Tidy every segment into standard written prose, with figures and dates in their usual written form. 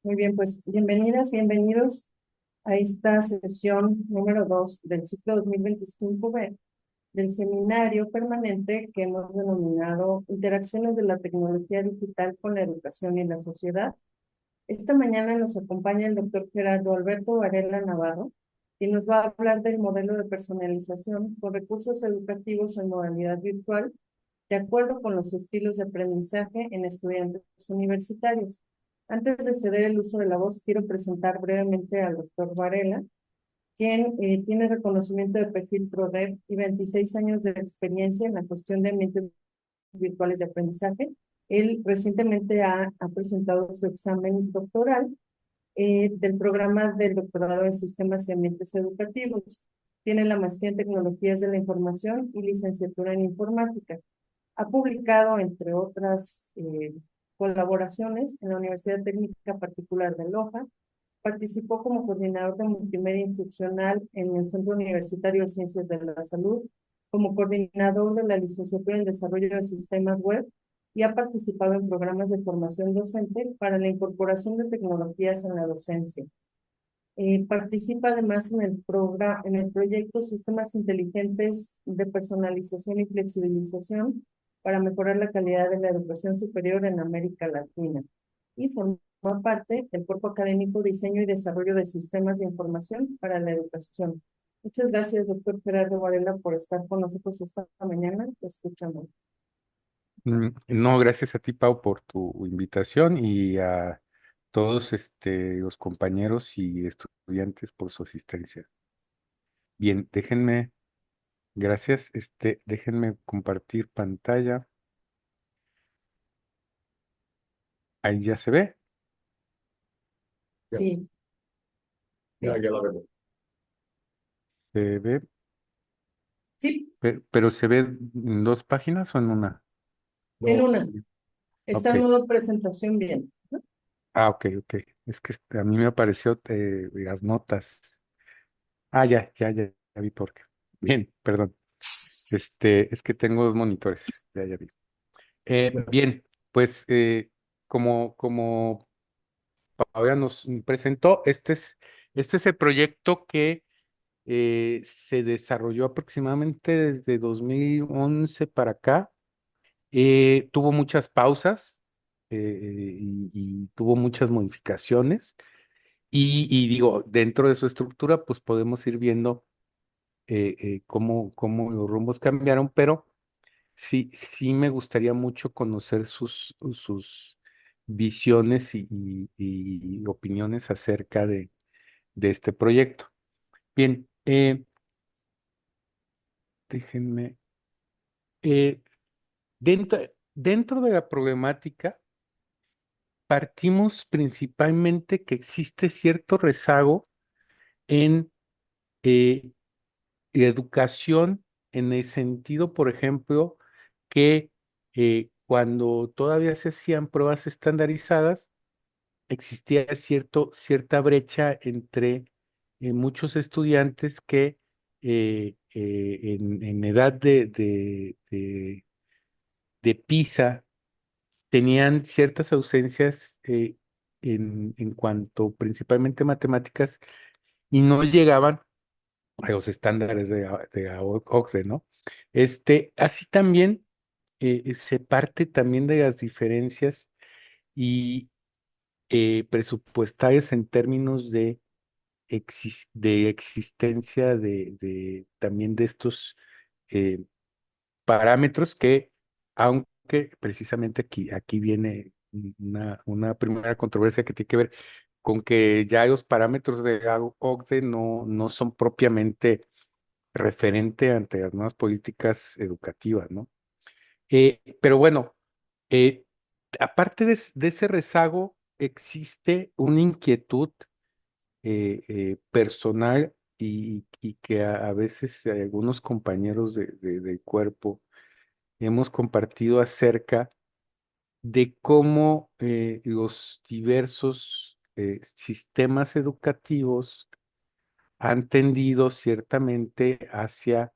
Muy bien, pues bienvenidas, bienvenidos a esta sesión número 2 del ciclo 2025B del seminario permanente que hemos denominado Interacciones de la tecnología digital con la educación y la sociedad. Esta mañana nos acompaña el doctor Gerardo Alberto Varela Navarro, quien nos va a hablar del modelo de personalización con recursos educativos en modalidad virtual, de acuerdo con los estilos de aprendizaje en estudiantes universitarios. Antes de ceder el uso de la voz, quiero presentar brevemente al doctor Varela, quien tiene reconocimiento de perfil PRODEP y 26 años de experiencia en la cuestión de ambientes virtuales de aprendizaje. Él recientemente ha presentado su examen doctoral del programa del doctorado en sistemas y ambientes educativos. Tiene la maestría en tecnologías de la información y licenciatura en informática. Ha publicado, entre otras colaboraciones, en la Universidad Técnica Particular de Loja. Participó como coordinador de multimedia instruccional en el Centro Universitario de Ciencias de la Salud, como coordinador de la licenciatura en Desarrollo de Sistemas Web y ha participado en programas de formación docente para la incorporación de tecnologías en la docencia. Participa además en el proyecto Sistemas Inteligentes de Personalización y Flexibilización para mejorar la calidad de la educación superior en América Latina y forma parte del cuerpo académico Diseño y Desarrollo de Sistemas de Información para la Educación. Muchas gracias, doctor Gerardo Varela, por estar con nosotros esta mañana. Te escuchamos. No, gracias a ti, Pau, por tu invitación y a todos los compañeros y estudiantes por su asistencia. Bien, gracias, déjenme compartir pantalla. Ahí ya se ve, Sí, ya la veo. Se ve, sí, pero se ve en dos páginas o en una. en No. una. Está Ok, en una presentación bien. ok, ok. Es que a mí me apareció las notas. Ya vi por qué. Bien, perdón. Es que tengo dos monitores. Ya vi. Bien, pues como Paola nos presentó, este es el proyecto que se desarrolló aproximadamente desde 2011 para acá. Tuvo muchas pausas y tuvo muchas modificaciones. Y digo, dentro de su estructura, pues podemos ir viendo cómo los rumbos cambiaron, pero sí, sí me gustaría mucho conocer sus visiones y opiniones acerca de este proyecto. Bien, déjenme. eh, dentro de la problemática, partimos principalmente que existe cierto rezago en eh, educación, en el sentido, por ejemplo, que cuando todavía se hacían pruebas estandarizadas, existía cierta brecha entre muchos estudiantes que en edad de PISA tenían ciertas ausencias en cuanto principalmente matemáticas y no llegaban a los estándares de OCDE, ¿no? Así también se parte también de las diferencias y presupuestarias en términos de existencia también de estos eh, parámetros que, aunque precisamente aquí viene una primera controversia que tiene que ver con que ya los parámetros de OCDE no son propiamente referente ante las nuevas políticas educativas, ¿no? Pero bueno, eh, aparte de ese rezago, existe una inquietud personal y que a veces algunos compañeros del cuerpo hemos compartido acerca de cómo los diversos sistemas educativos han tendido ciertamente hacia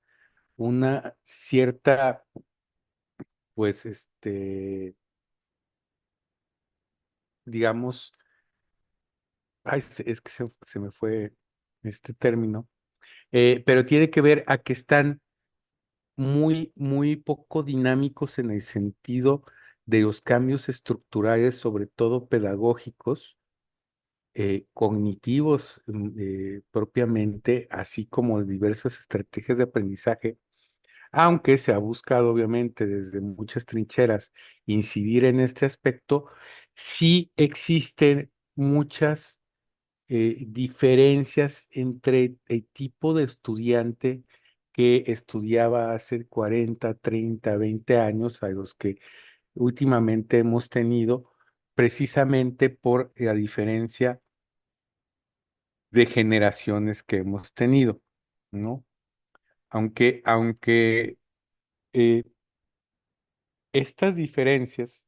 una cierta, pues, digamos, ay, es que se me fue este término, pero tiene que ver a que están muy poco dinámicos en el sentido de los cambios estructurales, sobre todo pedagógicos, cognitivos, propiamente, así como de diversas estrategias de aprendizaje, aunque se ha buscado obviamente desde muchas trincheras incidir en este aspecto, sí existen muchas diferencias entre el tipo de estudiante que estudiaba hace 40, 30, 20 años a los que últimamente hemos tenido, precisamente por la diferencia de generaciones que hemos tenido, ¿no? Aunque eh, estas diferencias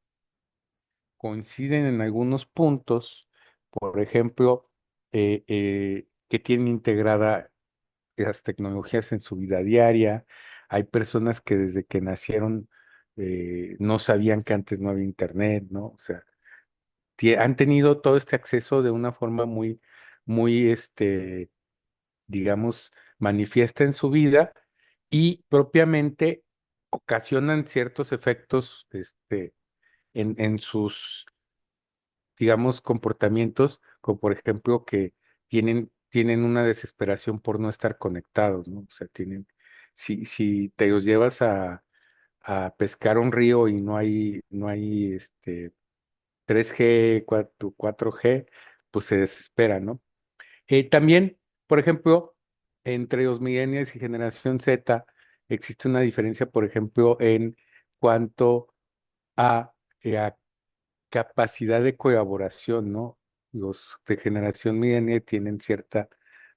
coinciden en algunos puntos, por ejemplo, que tienen integrada las tecnologías en su vida diaria. Hay personas que desde que nacieron no sabían que antes no había internet, ¿no? O sea, han tenido todo este acceso de una forma muy, digamos, manifiesta en su vida y propiamente ocasionan ciertos efectos, en sus, digamos, comportamientos, como por ejemplo que tienen una desesperación por no estar conectados, ¿no? O sea, si te los llevas a pescar un río y no hay 3G, 4G, pues se desespera, ¿no? También, por ejemplo, entre los millennials y generación Z existe una diferencia, por ejemplo, en cuanto a capacidad de colaboración, ¿no? Los de generación millennial tienen cierta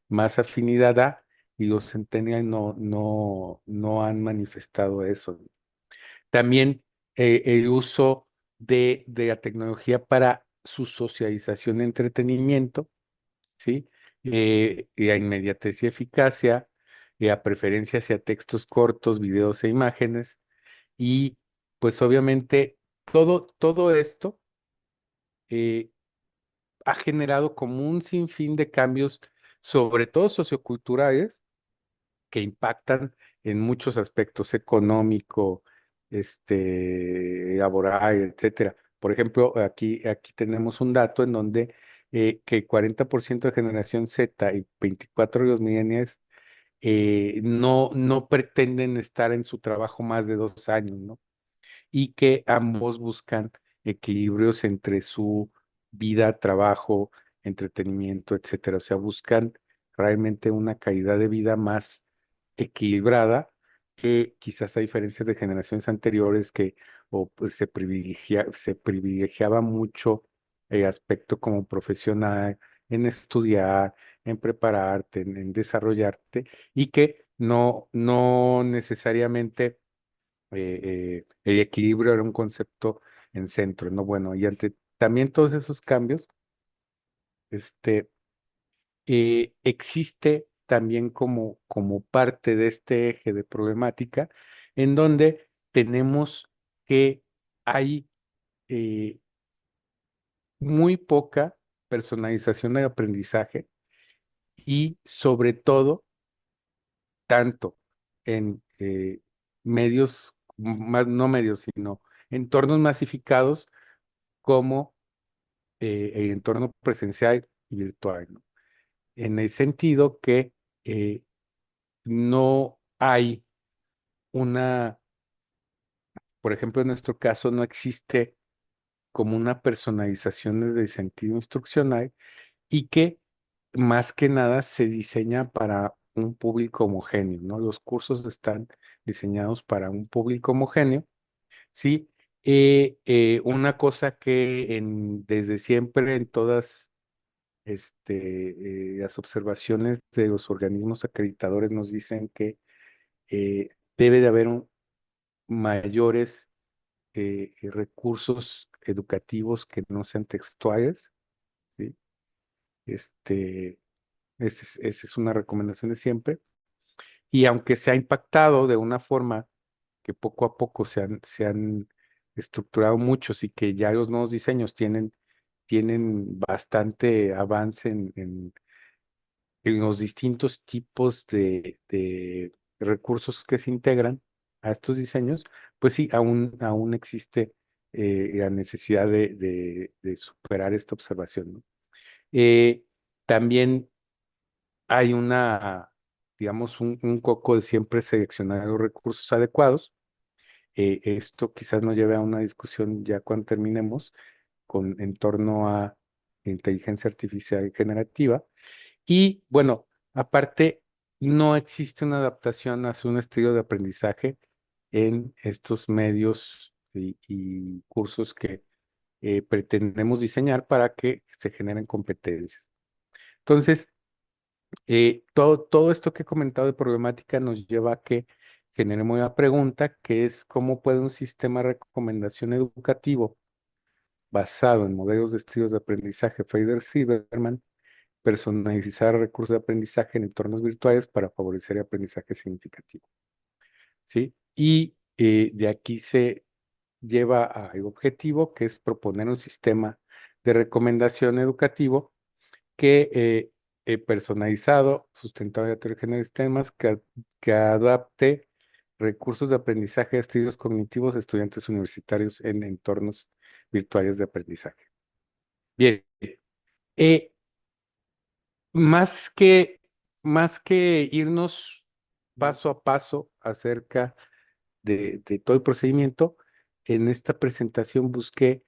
más afinidad y los centennial no han manifestado eso. También el uso de la tecnología para su socialización y entretenimiento, ¿sí? Y a inmediatez y eficacia, y a preferencia hacia textos cortos, videos e imágenes, y pues obviamente todo esto eh, ha generado como un sinfín de cambios, sobre todo socioculturales, que impactan en muchos aspectos económico, laboral, etcétera. Por ejemplo, aquí tenemos un dato en donde que el 40% de generación Z y 24% de los millennials no pretenden estar en su trabajo más de 2 años, ¿no? Y que ambos buscan equilibrios entre su vida, trabajo, entretenimiento, etcétera. O sea, buscan realmente una calidad de vida más equilibrada que quizás a diferencia de generaciones anteriores que o, pues, se privilegiaba mucho el aspecto como profesional, en estudiar, en prepararte, en desarrollarte y que no necesariamente el equilibrio era un concepto en centro, ¿no? Bueno, y ante también todos esos cambios, este, existe también como parte de este eje de problemática, en donde tenemos que hay eh, muy poca personalización del aprendizaje y sobre todo, tanto en medios, más, no medios, sino entornos masificados como el entorno presencial y virtual, ¿no? En el sentido que eh, no hay una, por ejemplo, en nuestro caso no existe como una personalización desde el sentido instruccional y que más que nada se diseña para un público homogéneo, ¿no? Los cursos están diseñados para un público homogéneo, ¿sí? Una cosa que desde siempre en todas las observaciones de los organismos acreditadores nos dicen que debe de haber mayores recursos educativos que no sean textuales, ¿sí? Este, esa es una recomendación de siempre. Y aunque se ha impactado de una forma que poco a poco se han estructurado muchos y que ya los nuevos diseños tienen tienen bastante avance en los distintos tipos de recursos que se integran a estos diseños, pues sí, aún existe la necesidad de superar esta observación, ¿no? Eh, También hay digamos, un coco de siempre seleccionar los recursos adecuados. Esto quizás nos lleve a una discusión ya cuando terminemos en torno a inteligencia artificial generativa. Y bueno, aparte, no existe una adaptación hacia un estilo de aprendizaje en estos medios y cursos que pretendemos diseñar para que se generen competencias. Entonces, todo esto que he comentado de problemática nos lleva a que generemos una pregunta que es cómo puede un sistema de recomendación educativo basado en modelos de estilos de aprendizaje Feder-Silverman personalizar recursos de aprendizaje en entornos virtuales para favorecer el aprendizaje significativo, ¿sí? Y de aquí se lleva al objetivo que es proponer un sistema de recomendación educativo que personalizado, sustentado y heterogéneo de sistemas que adapte recursos de aprendizaje a estilos cognitivos de estudiantes universitarios en entornos virtuales de aprendizaje. Bien, eh, más que, más que irnos paso a paso acerca de todo el procedimiento, en esta presentación busqué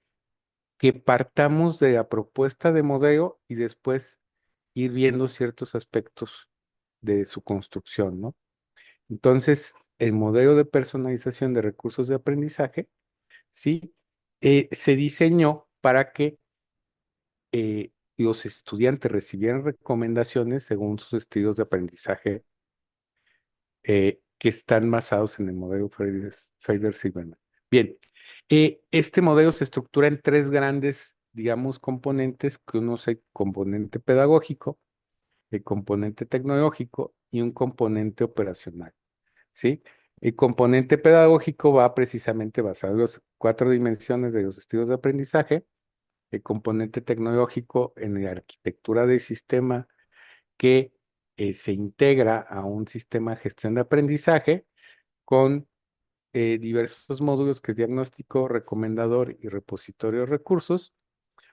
que partamos de la propuesta de modelo y después ir viendo ciertos aspectos de su construcción, ¿no? Entonces, el modelo de personalización de recursos de aprendizaje, ¿sí? Se diseñó para que los estudiantes recibieran recomendaciones según sus estilos de aprendizaje que están basados en el modelo Feder-Silverman. Bien, este modelo se estructura en tres grandes, digamos, componentes, que uno es el componente pedagógico, el componente tecnológico y un componente operacional, ¿sí? El componente pedagógico va precisamente basado en las cuatro dimensiones de los estilos de aprendizaje, el componente tecnológico en la arquitectura del sistema que se integra a un sistema de gestión de aprendizaje con diversos módulos que es diagnóstico, recomendador y repositorio de recursos,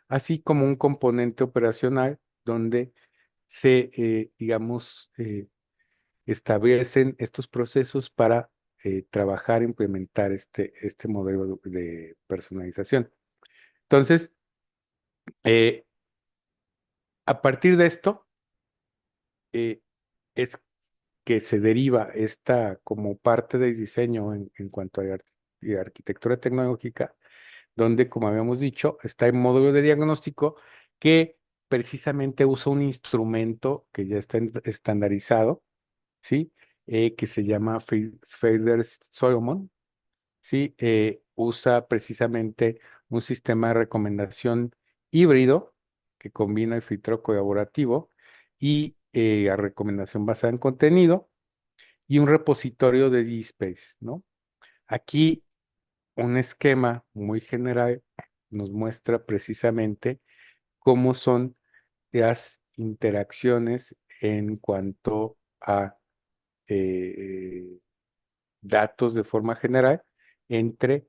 así como un componente operacional donde se, digamos, establecen estos procesos para trabajar e implementar este modelo de personalización. Entonces, eh, a partir de esto, eh, es que se deriva esta como parte del diseño en cuanto a arquitectura tecnológica, donde, como habíamos dicho, está el módulo de diagnóstico que precisamente usa un instrumento que ya está estandarizado, ¿sí? Que se llama Solomon, ¿sí? Usa precisamente un sistema de recomendación híbrido que combina el filtro colaborativo y la recomendación basada en contenido y un repositorio de DSpace, ¿no? Aquí un esquema muy general nos muestra precisamente cómo son las interacciones en cuanto a eh, datos de forma general entre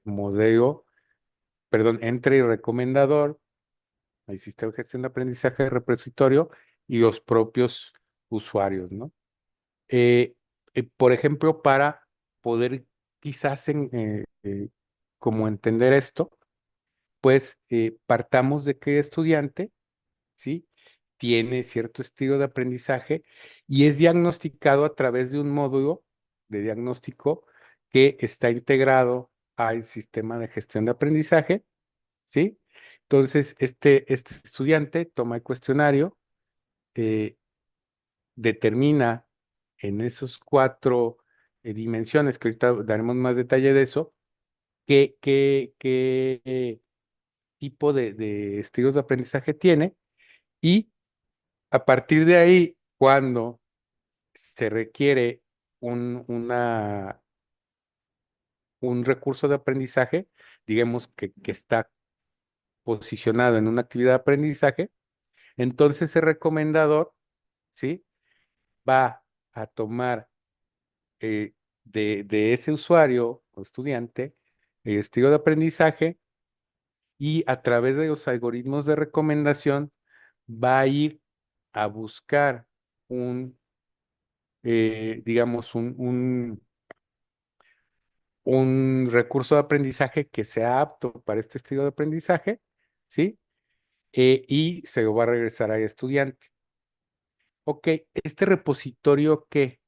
modelo, perdón, entre el recomendador, el sistema de gestión de aprendizaje, el repositorio y los propios usuarios, ¿no? eh, por ejemplo, para poder quizás como entender esto, pues partamos de que el estudiante, ¿sí? Tiene cierto estilo de aprendizaje y es diagnosticado a través de un módulo de diagnóstico que está integrado al sistema de gestión de aprendizaje, ¿sí? Entonces, este estudiante toma el cuestionario, eh, determina en esos cuatro dimensiones, que ahorita daremos más detalle de eso, qué tipo de estilos de aprendizaje tiene y a partir de ahí, cuando se requiere un un recurso de aprendizaje, digamos que está posicionado en una actividad de aprendizaje, entonces el recomendador, ¿sí? Va a tomar de ese usuario o estudiante el estilo de aprendizaje y a través de los algoritmos de recomendación va a ir a buscar digamos, un recurso de aprendizaje que sea apto para este estilo de aprendizaje, ¿sí? Y se lo va a regresar al estudiante. Ok, este repositorio que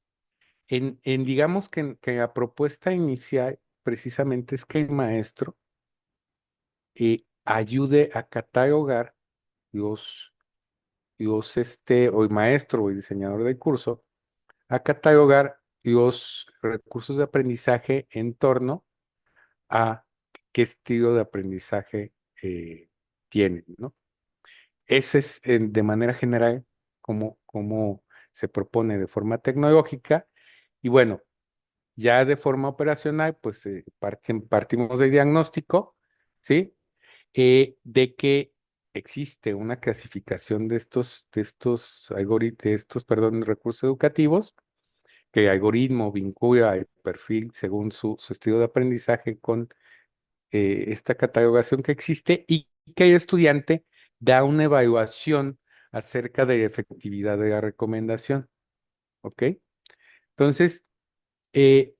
digamos que la propuesta inicial precisamente es que el maestro ayude a catalogar o el maestro o el diseñador del curso, a catalogar los recursos de aprendizaje en torno a qué estilo de aprendizaje tienen, ¿no? Ese es de manera general como se propone de forma tecnológica. Y bueno, ya de forma operacional, pues partimos del diagnóstico, ¿sí? De que existe una clasificación de estos algoritmos, perdón, recursos educativos, que el algoritmo vincula el perfil según su estilo de aprendizaje con esta catalogación que existe y que el estudiante da una evaluación acerca de la efectividad de la recomendación, ¿ok? Entonces, eh,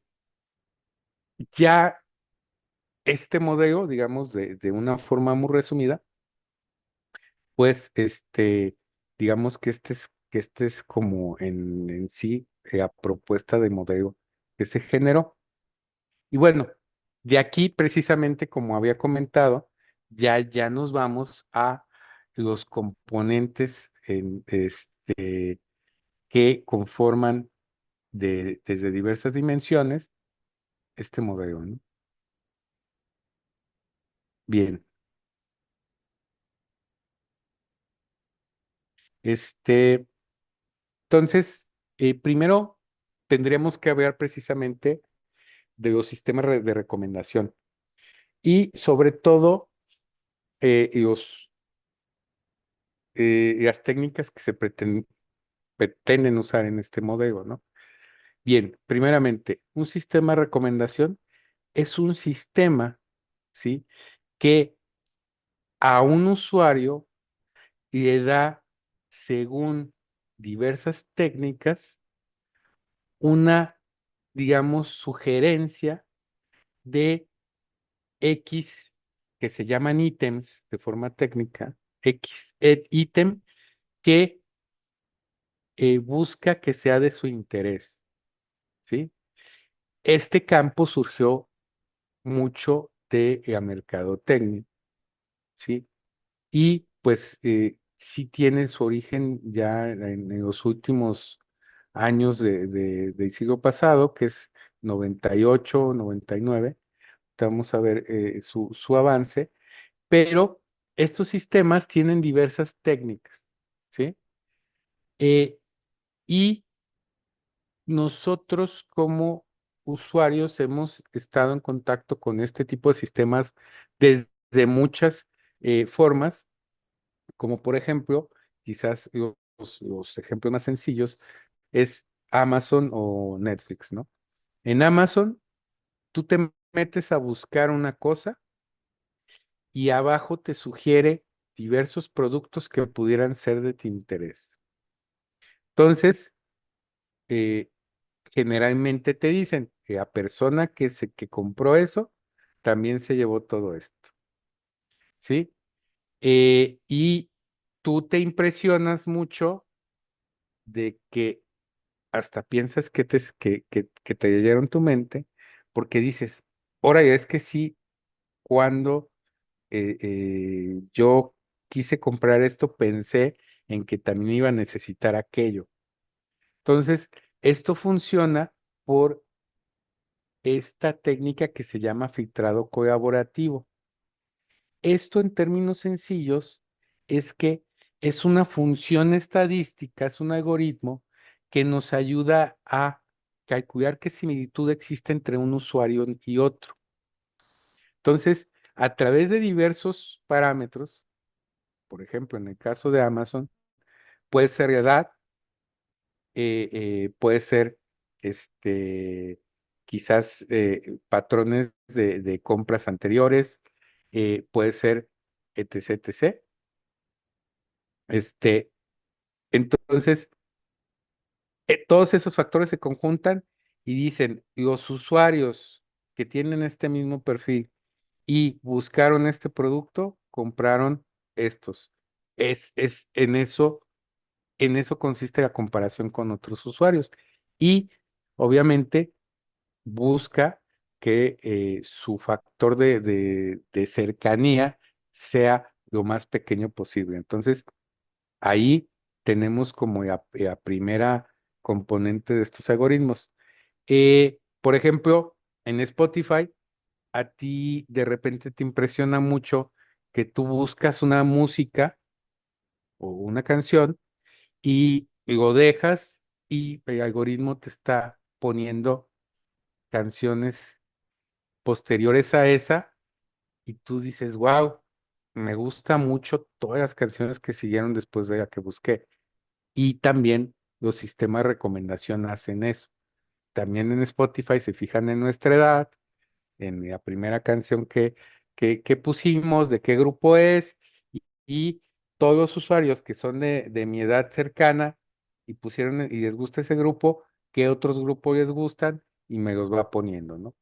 ya este modelo, digamos, de una forma muy resumida, pues, digamos que este es como en sí la propuesta de modelo que se generó. Y bueno, de aquí precisamente, como había comentado, ya nos vamos a los componentes que conforman desde diversas dimensiones este modelo, ¿no? Bien, este, entonces, primero tendríamos que hablar precisamente de los sistemas de recomendación y sobre todo las técnicas que se pretenden usar en este modelo, ¿no? Bien, primeramente, un sistema de recomendación es un sistema, ¿sí? Que a un usuario le da, según diversas técnicas, una, digamos, sugerencia de X, que se llaman ítems de forma técnica, ítem que busca que sea de su interés, ¿sí? Este campo surgió mucho de la mercadotecnia, ¿sí? Y pues sí tiene su origen ya en los últimos años del siglo pasado, que es 98, 99. Vamos a ver su avance, pero estos sistemas tienen diversas técnicas, ¿sí? Eh, y nosotros como usuarios hemos estado en contacto con este tipo de sistemas desde muchas formas, como por ejemplo, quizás los ejemplos más sencillos es Amazon o Netflix, ¿no? En Amazon, tú te metes a buscar una cosa y abajo te sugiere diversos productos que pudieran ser de tu interés. Entonces, eh, generalmente te dicen que la persona que compró eso también se llevó todo esto, ¿sí? Y tú te impresionas mucho de que hasta piensas que te leyeron tu mente, porque dices, ahora es que sí, cuando yo quise comprar esto, pensé en que también iba a necesitar aquello. Entonces, esto funciona por esta técnica que se llama filtrado colaborativo. Esto en términos sencillos es que es una función estadística, es un algoritmo que nos ayuda a calcular qué similitud existe entre un usuario y otro. Entonces, a través de diversos parámetros, por ejemplo, en el caso de Amazon, puede ser edad, puede ser quizás patrones de compras anteriores, puede ser etc, etc. Este, entonces, todos esos factores se conjuntan y dicen, los usuarios que tienen este mismo perfil y buscaron este producto, compraron estos. Es en eso consiste la comparación con otros usuarios. Y obviamente busca que su factor de cercanía sea lo más pequeño posible. Entonces, ahí tenemos como la primera componente de estos algoritmos. Por ejemplo, en Spotify, a ti de repente te impresiona mucho que tú buscas una música o una canción y lo dejas y el algoritmo te está poniendo canciones posteriores a esa y tú dices, wow, me gusta mucho todas las canciones que siguieron después de la que busqué. Y también los sistemas de recomendación hacen eso. También en Spotify se fijan en nuestra edad, en la primera canción que pusimos, de qué grupo es, y todos los usuarios que son de mi edad cercana y pusieron y les gusta ese grupo, qué otros grupos les gustan y me los va poniendo, ¿no?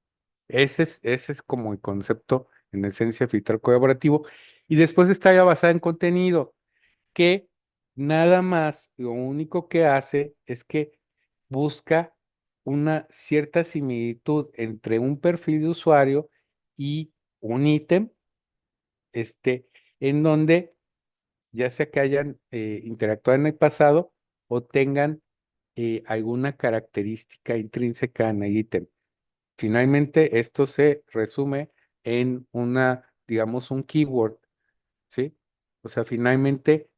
Ese es como el concepto, en esencia, filtro colaborativo. Y después está ya basada en contenido, que nada más lo único que hace es que busca una cierta similitud entre un perfil de usuario y un ítem, en donde ya sea que hayan interactuado en el pasado o tengan alguna característica intrínseca en el ítem. Finalmente, esto se resume en digamos, un keyword, ¿sí? O sea, finalmente,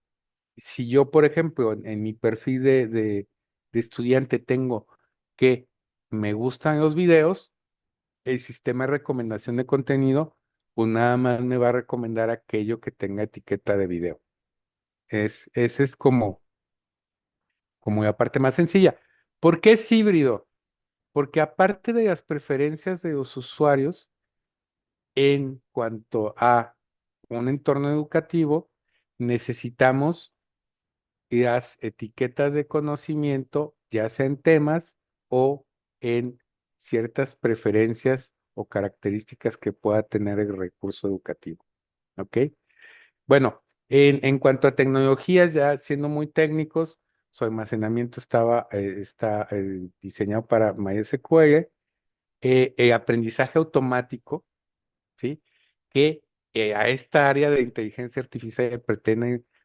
si yo, por ejemplo, en mi perfil de estudiante tengo que me gustan los videos, el sistema de recomendación de contenido, pues nada más me va a recomendar aquello que tenga etiqueta de video. Ese es como la parte más sencilla. ¿Por qué es híbrido? Porque aparte de las preferencias de los usuarios, en cuanto a un entorno educativo, necesitamos las etiquetas de conocimiento, ya sea en temas o en ciertas preferencias o características que pueda tener el recurso educativo. ¿Ok? Bueno, en cuanto a tecnologías, ya siendo muy técnicos, su almacenamiento está diseñado para MySQL, el aprendizaje automático, ¿sí? Que a esta área de inteligencia artificial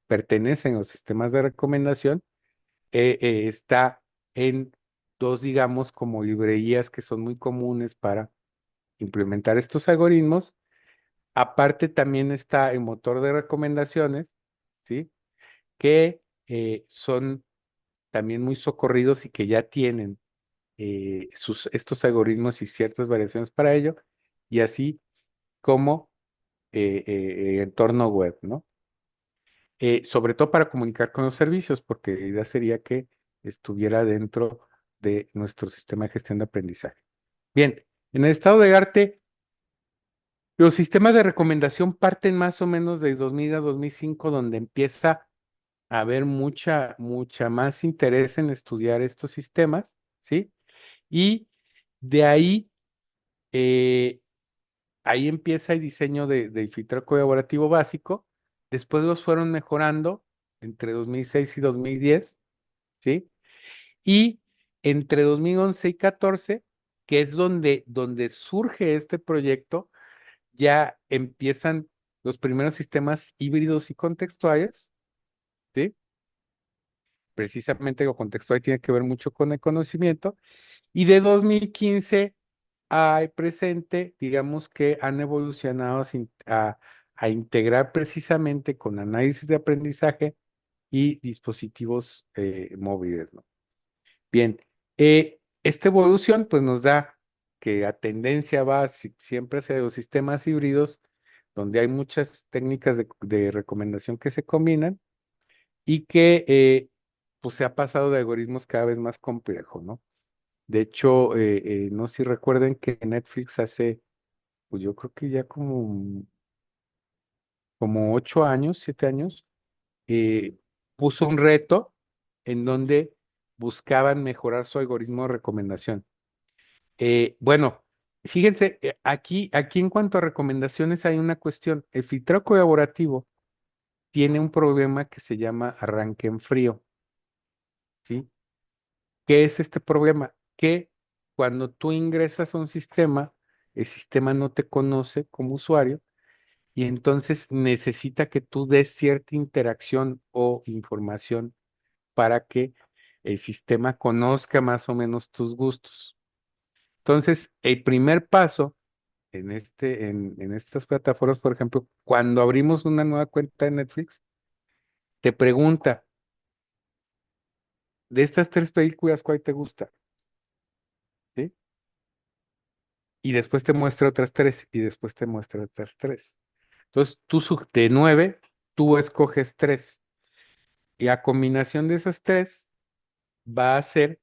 pertenecen los sistemas de recomendación, está en dos, digamos, como librerías que son muy comunes para implementar estos algoritmos. Aparte también está el motor de recomendaciones, ¿sí? Que son también muy socorridos y que ya tienen estos algoritmos y ciertas variaciones para ello, y así como entorno web, ¿no? Sobre todo para comunicar con los servicios, porque la idea sería que estuviera dentro de nuestro sistema de gestión de aprendizaje. Bien, en el estado de arte, los sistemas de recomendación parten más o menos de 2000 a 2005, donde empieza a haber mucha más interés en estudiar estos sistemas, ¿sí? Y de eh, ahí empieza el diseño del filtro colaborativo básico. Después los fueron mejorando entre 2006 y 2010, ¿sí? Y entre 2011 y 2014, que es donde surge este proyecto, ya empiezan los primeros sistemas híbridos y contextuales, ¿sí? Precisamente lo contextual tiene que ver mucho con el conocimiento. Y de 2015 al presente, digamos que han evolucionado a integrar precisamente con análisis de aprendizaje y dispositivos móviles, ¿no? Bien, esta evolución pues nos da que la tendencia va siempre hacia los sistemas híbridos, donde hay muchas técnicas de recomendación que se combinan y que pues se ha pasado de algoritmos cada vez más complejo, ¿no? De hecho, no sé si recuerden que Netflix hace, pues yo creo que ya como 8 años, 7 años, eh, puso un reto en donde buscaban mejorar su algoritmo de recomendación. Bueno, fíjense, aquí en cuanto a recomendaciones hay una cuestión. El filtrado colaborativo tiene un problema que se llama arranque en frío, ¿sí? ¿Qué es este problema? Que cuando tú ingresas a un sistema, el sistema no te conoce como usuario y entonces necesita que tú des cierta interacción o información para que el sistema conozca más o menos tus gustos. Entonces, el primer paso en estas plataformas, por ejemplo, cuando abrimos una nueva cuenta de Netflix, te pregunta, de estas tres películas, ¿cuál te gusta? ¿Sí? Y después te muestra otras tres, y después te muestra otras tres. Entonces, de nueve, tú escoges tres. Y a combinación de esas tres, va a hacer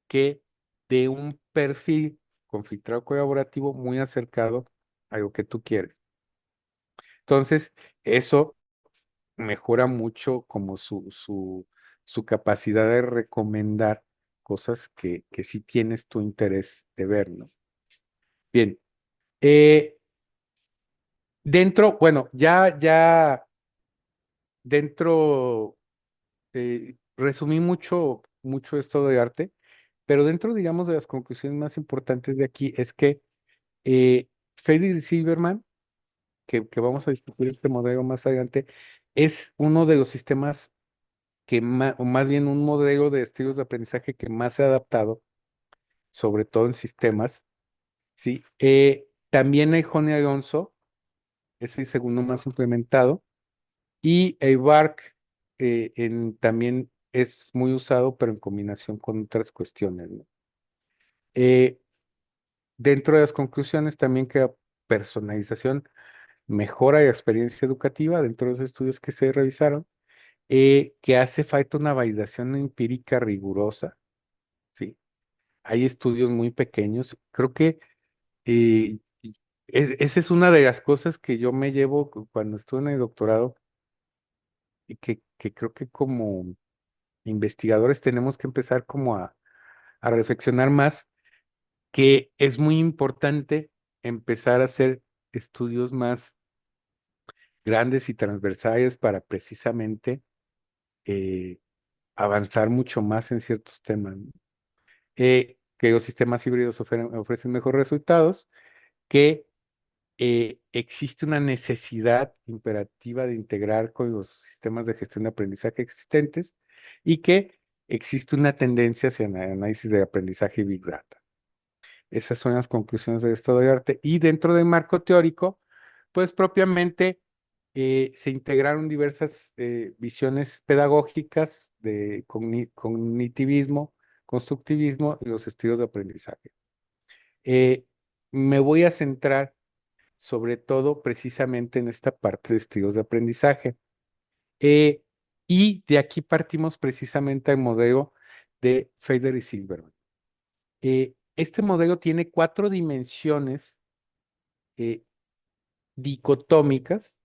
que de un perfil con filtrado colaborativo muy acercado a lo que tú quieres. Entonces, eso mejora mucho como su capacidad de recomendar cosas que sí tienes tu interés de ver, ¿no? Bien, eh, bueno, ya dentro, resumí mucho esto de arte, pero dentro, digamos, de las conclusiones más importantes de aquí es que Friedrich Silverman, que vamos a discutir este modelo más adelante, es uno de los sistemas o más bien un modelo de estilos de aprendizaje que más se ha adaptado, sobre todo en sistemas, ¿sí? También hay Joni Alonso, es el segundo más implementado, y el BARC también es muy usado, pero en combinación con otras cuestiones, ¿no? Eh, Dentro de las conclusiones también queda personalización, mejora la experiencia educativa dentro de los estudios que se revisaron, que hace falta una validación empírica rigurosa, ¿sí? Hay estudios muy pequeños. Creo que eh, esa es una de las cosas que yo me llevo cuando estuve en el doctorado y que creo que como investigadores tenemos que empezar como a reflexionar más, que es muy importante empezar a hacer estudios más grandes y transversales para precisamente eh, avanzar mucho más en ciertos temas, ¿no? Que los sistemas híbridos ofrecen mejores resultados, que existe una necesidad imperativa de integrar con los sistemas de gestión de aprendizaje existentes y que existe una tendencia hacia el análisis de aprendizaje y Big Data. Esas son las conclusiones del estado de arte. Y dentro del marco teórico, pues propiamente se integraron diversas visiones pedagógicas de cognitivismo, constructivismo y los estilos de aprendizaje. Me voy a centrar sobre todo precisamente en esta parte de estilos de aprendizaje. Eh, y de aquí partimos precisamente al modelo de Feder y Silverman. Este modelo tiene 4 dimensiones eh, dicotómicas,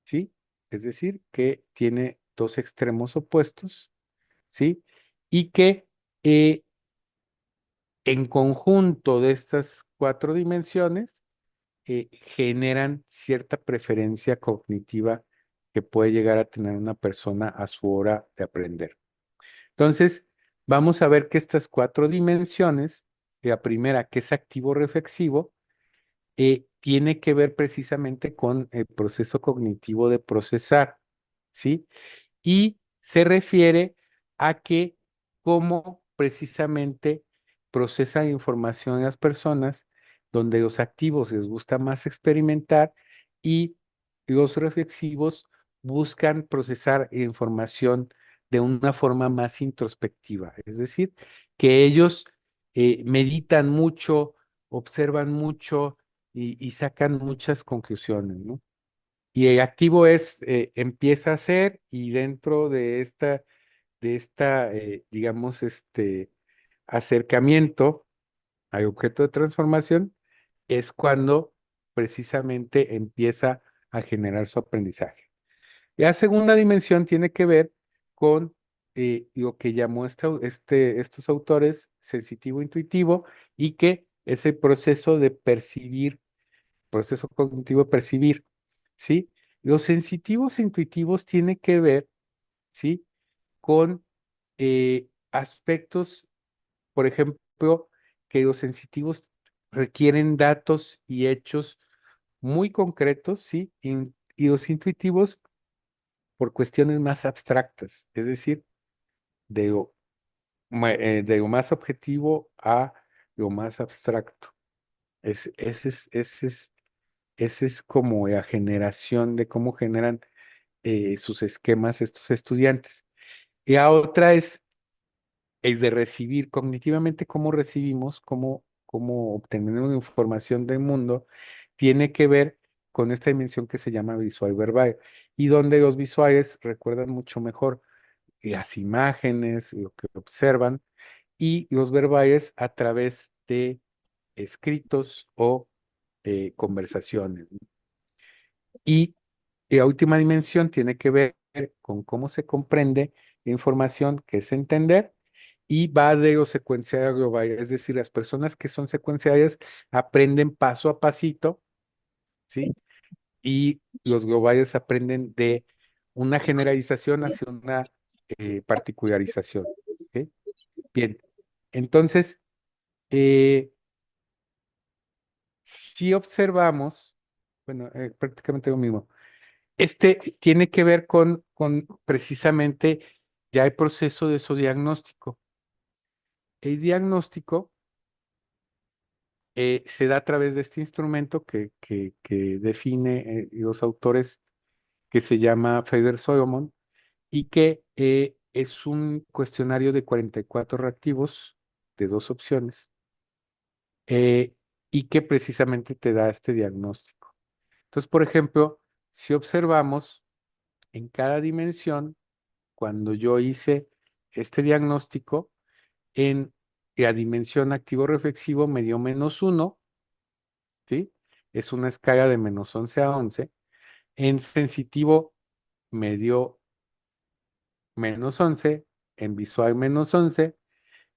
¿sí? Es decir, que tiene dos extremos opuestos, ¿sí? Y que en conjunto de estas 4 dimensiones generan cierta preferencia cognitiva que puede llegar a tener una persona a su hora de aprender. Entonces, vamos a ver que estas 4 dimensiones, la primera, que es activo reflexivo, tiene que ver precisamente con el proceso cognitivo de procesar, ¿sí? Y se refiere a que cómo precisamente procesan información las personas, donde los activos les gusta más experimentar y los reflexivos buscan procesar información de una forma más introspectiva, es decir, que ellos meditan mucho, observan mucho y sacan muchas conclusiones, ¿no? Y el activo es, empieza a ser y dentro de esta, digamos, acercamiento al objeto de transformación, es cuando precisamente empieza a generar su aprendizaje. La segunda dimensión tiene que ver con lo que llamó estos autores sensitivo-intuitivo y que es el proceso de percibir, proceso cognitivo de percibir, ¿sí? Los sensitivos e intuitivos tienen que ver, ¿sí? Con aspectos, por ejemplo, que los sensitivos requieren datos y hechos muy concretos, ¿sí? Y los intuitivos por cuestiones más abstractas, es decir, de lo más objetivo a lo más abstracto. Es, ese es como la generación de cómo generan sus esquemas estos estudiantes. Y la otra es el de recibir cognitivamente, cómo recibimos, cómo obtenemos información del mundo, tiene que ver con esta dimensión que se llama visual verbal, y donde los visuales recuerdan mucho mejor las imágenes, lo que observan, y los verbales a través de escritos o conversaciones. Y la última dimensión tiene que ver con cómo se comprende la información, que es entender, y va de lo secuencial a global. Es decir, las personas que son secuenciales aprenden paso a pasito, ¿sí? Y los globales aprenden de una generalización hacia una particularización. ¿Ok? Bien, entonces, eh, si observamos, bueno, prácticamente lo mismo. Este tiene que ver con precisamente ya el proceso de su diagnóstico. El diagnóstico se da a través de este instrumento que define los autores, que se llama Feder-Solomon, y que es un cuestionario de 44 reactivos de dos opciones, eh, y que precisamente te da este diagnóstico. Entonces, por ejemplo, si observamos en cada dimensión, cuando yo hice este diagnóstico, en la dimensión activo-reflexivo me dio -1, ¿sí? Es una escala de -11 a 11. En sensitivo me dio -11, en visual -11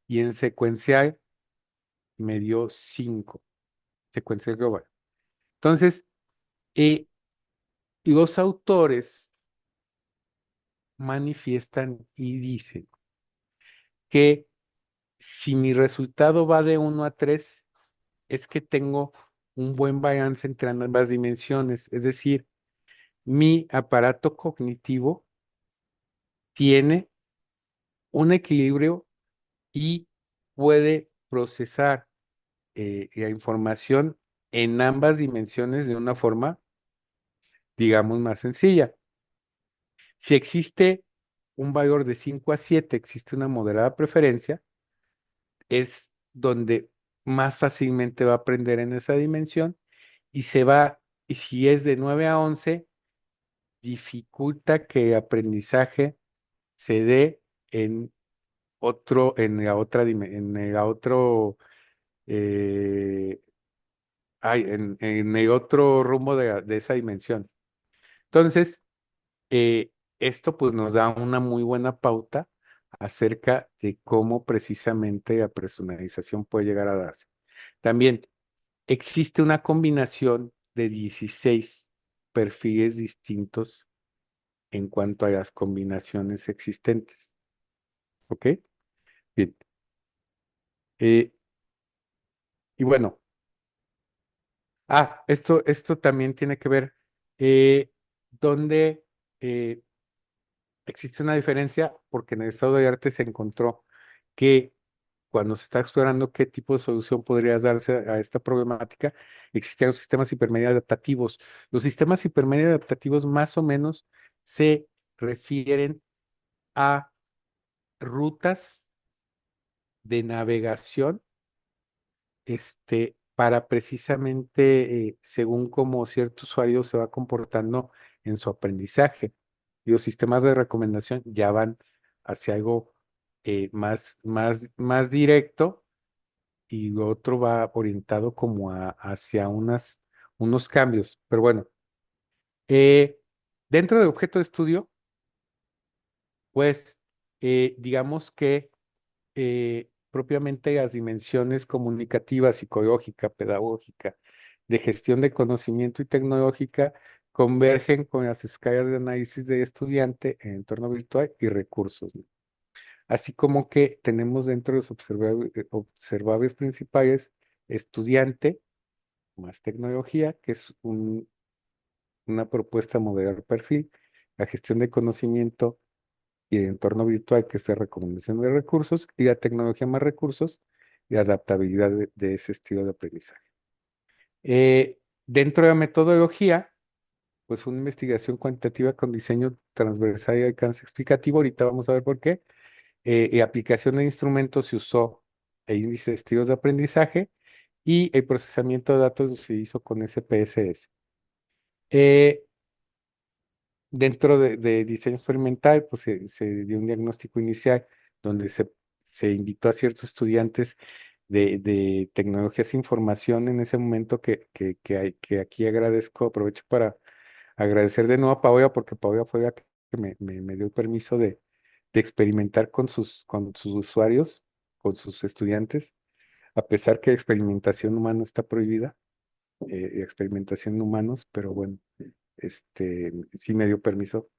y en secuencial me dio 5, secuencial global. Entonces, eh, los autores manifiestan y dicen que si mi resultado va de 1 a 3, es que tengo un buen balance entre ambas dimensiones. Es decir, mi aparato cognitivo tiene un equilibrio y puede procesar la información en ambas dimensiones de una forma, digamos, más sencilla. Si existe un valor de 5 a 7, existe una moderada preferencia, es donde más fácilmente va a aprender en esa dimensión, y y si es de 9 a 11, dificulta que el aprendizaje se dé en en la otra en la otro, eh, en el otro rumbo de esa dimensión. Entonces, esto pues nos da una muy buena pauta acerca de cómo precisamente la personalización puede llegar a darse. También existe una combinación de 16 perfiles distintos en cuanto a las combinaciones existentes. ¿Ok? Bien. Eh, y bueno, esto también tiene que ver donde eh, existe una diferencia, porque en el estado de arte se encontró que cuando se está explorando qué tipo de solución podría darse a esta problemática, existían los sistemas hipermedia adaptativos. Los sistemas hipermedia adaptativos más o menos se refieren a rutas de navegación para precisamente, según cómo cierto usuario se va comportando en su aprendizaje. Y los sistemas de recomendación ya van hacia algo más directo, y lo otro va orientado como hacia unos cambios. Pero bueno, eh, dentro del objeto de estudio, pues digamos que propiamente las dimensiones comunicativa, psicológica, pedagógica, de gestión de conocimiento y tecnológica convergen con las escalas de análisis de estudiante en entorno virtual y recursos, ¿no? Así como que tenemos dentro de los observables principales estudiante más tecnología, que es una propuesta a modelar perfil, la gestión de conocimiento y el entorno virtual, que es la recomendación de recursos, y la tecnología más recursos y adaptabilidad de ese estilo de aprendizaje. Dentro de la metodología, pues una investigación cuantitativa con diseño transversal y alcance explicativo, ahorita vamos a ver por qué. Y aplicación de instrumentos se usó el índice de estilos de aprendizaje, y el procesamiento de datos se hizo con SPSS. Eh, Dentro de diseño experimental, pues se dio un diagnóstico inicial donde se invitó a ciertos estudiantes de tecnologías de información en ese momento, que aquí agradezco, aprovecho para agradecer de nuevo a Paola, porque Paola fue la que me dio el permiso de experimentar con sus usuarios, con sus estudiantes, a pesar que la experimentación humana está prohibida, experimentación en humanos, pero bueno, sí me dio permiso.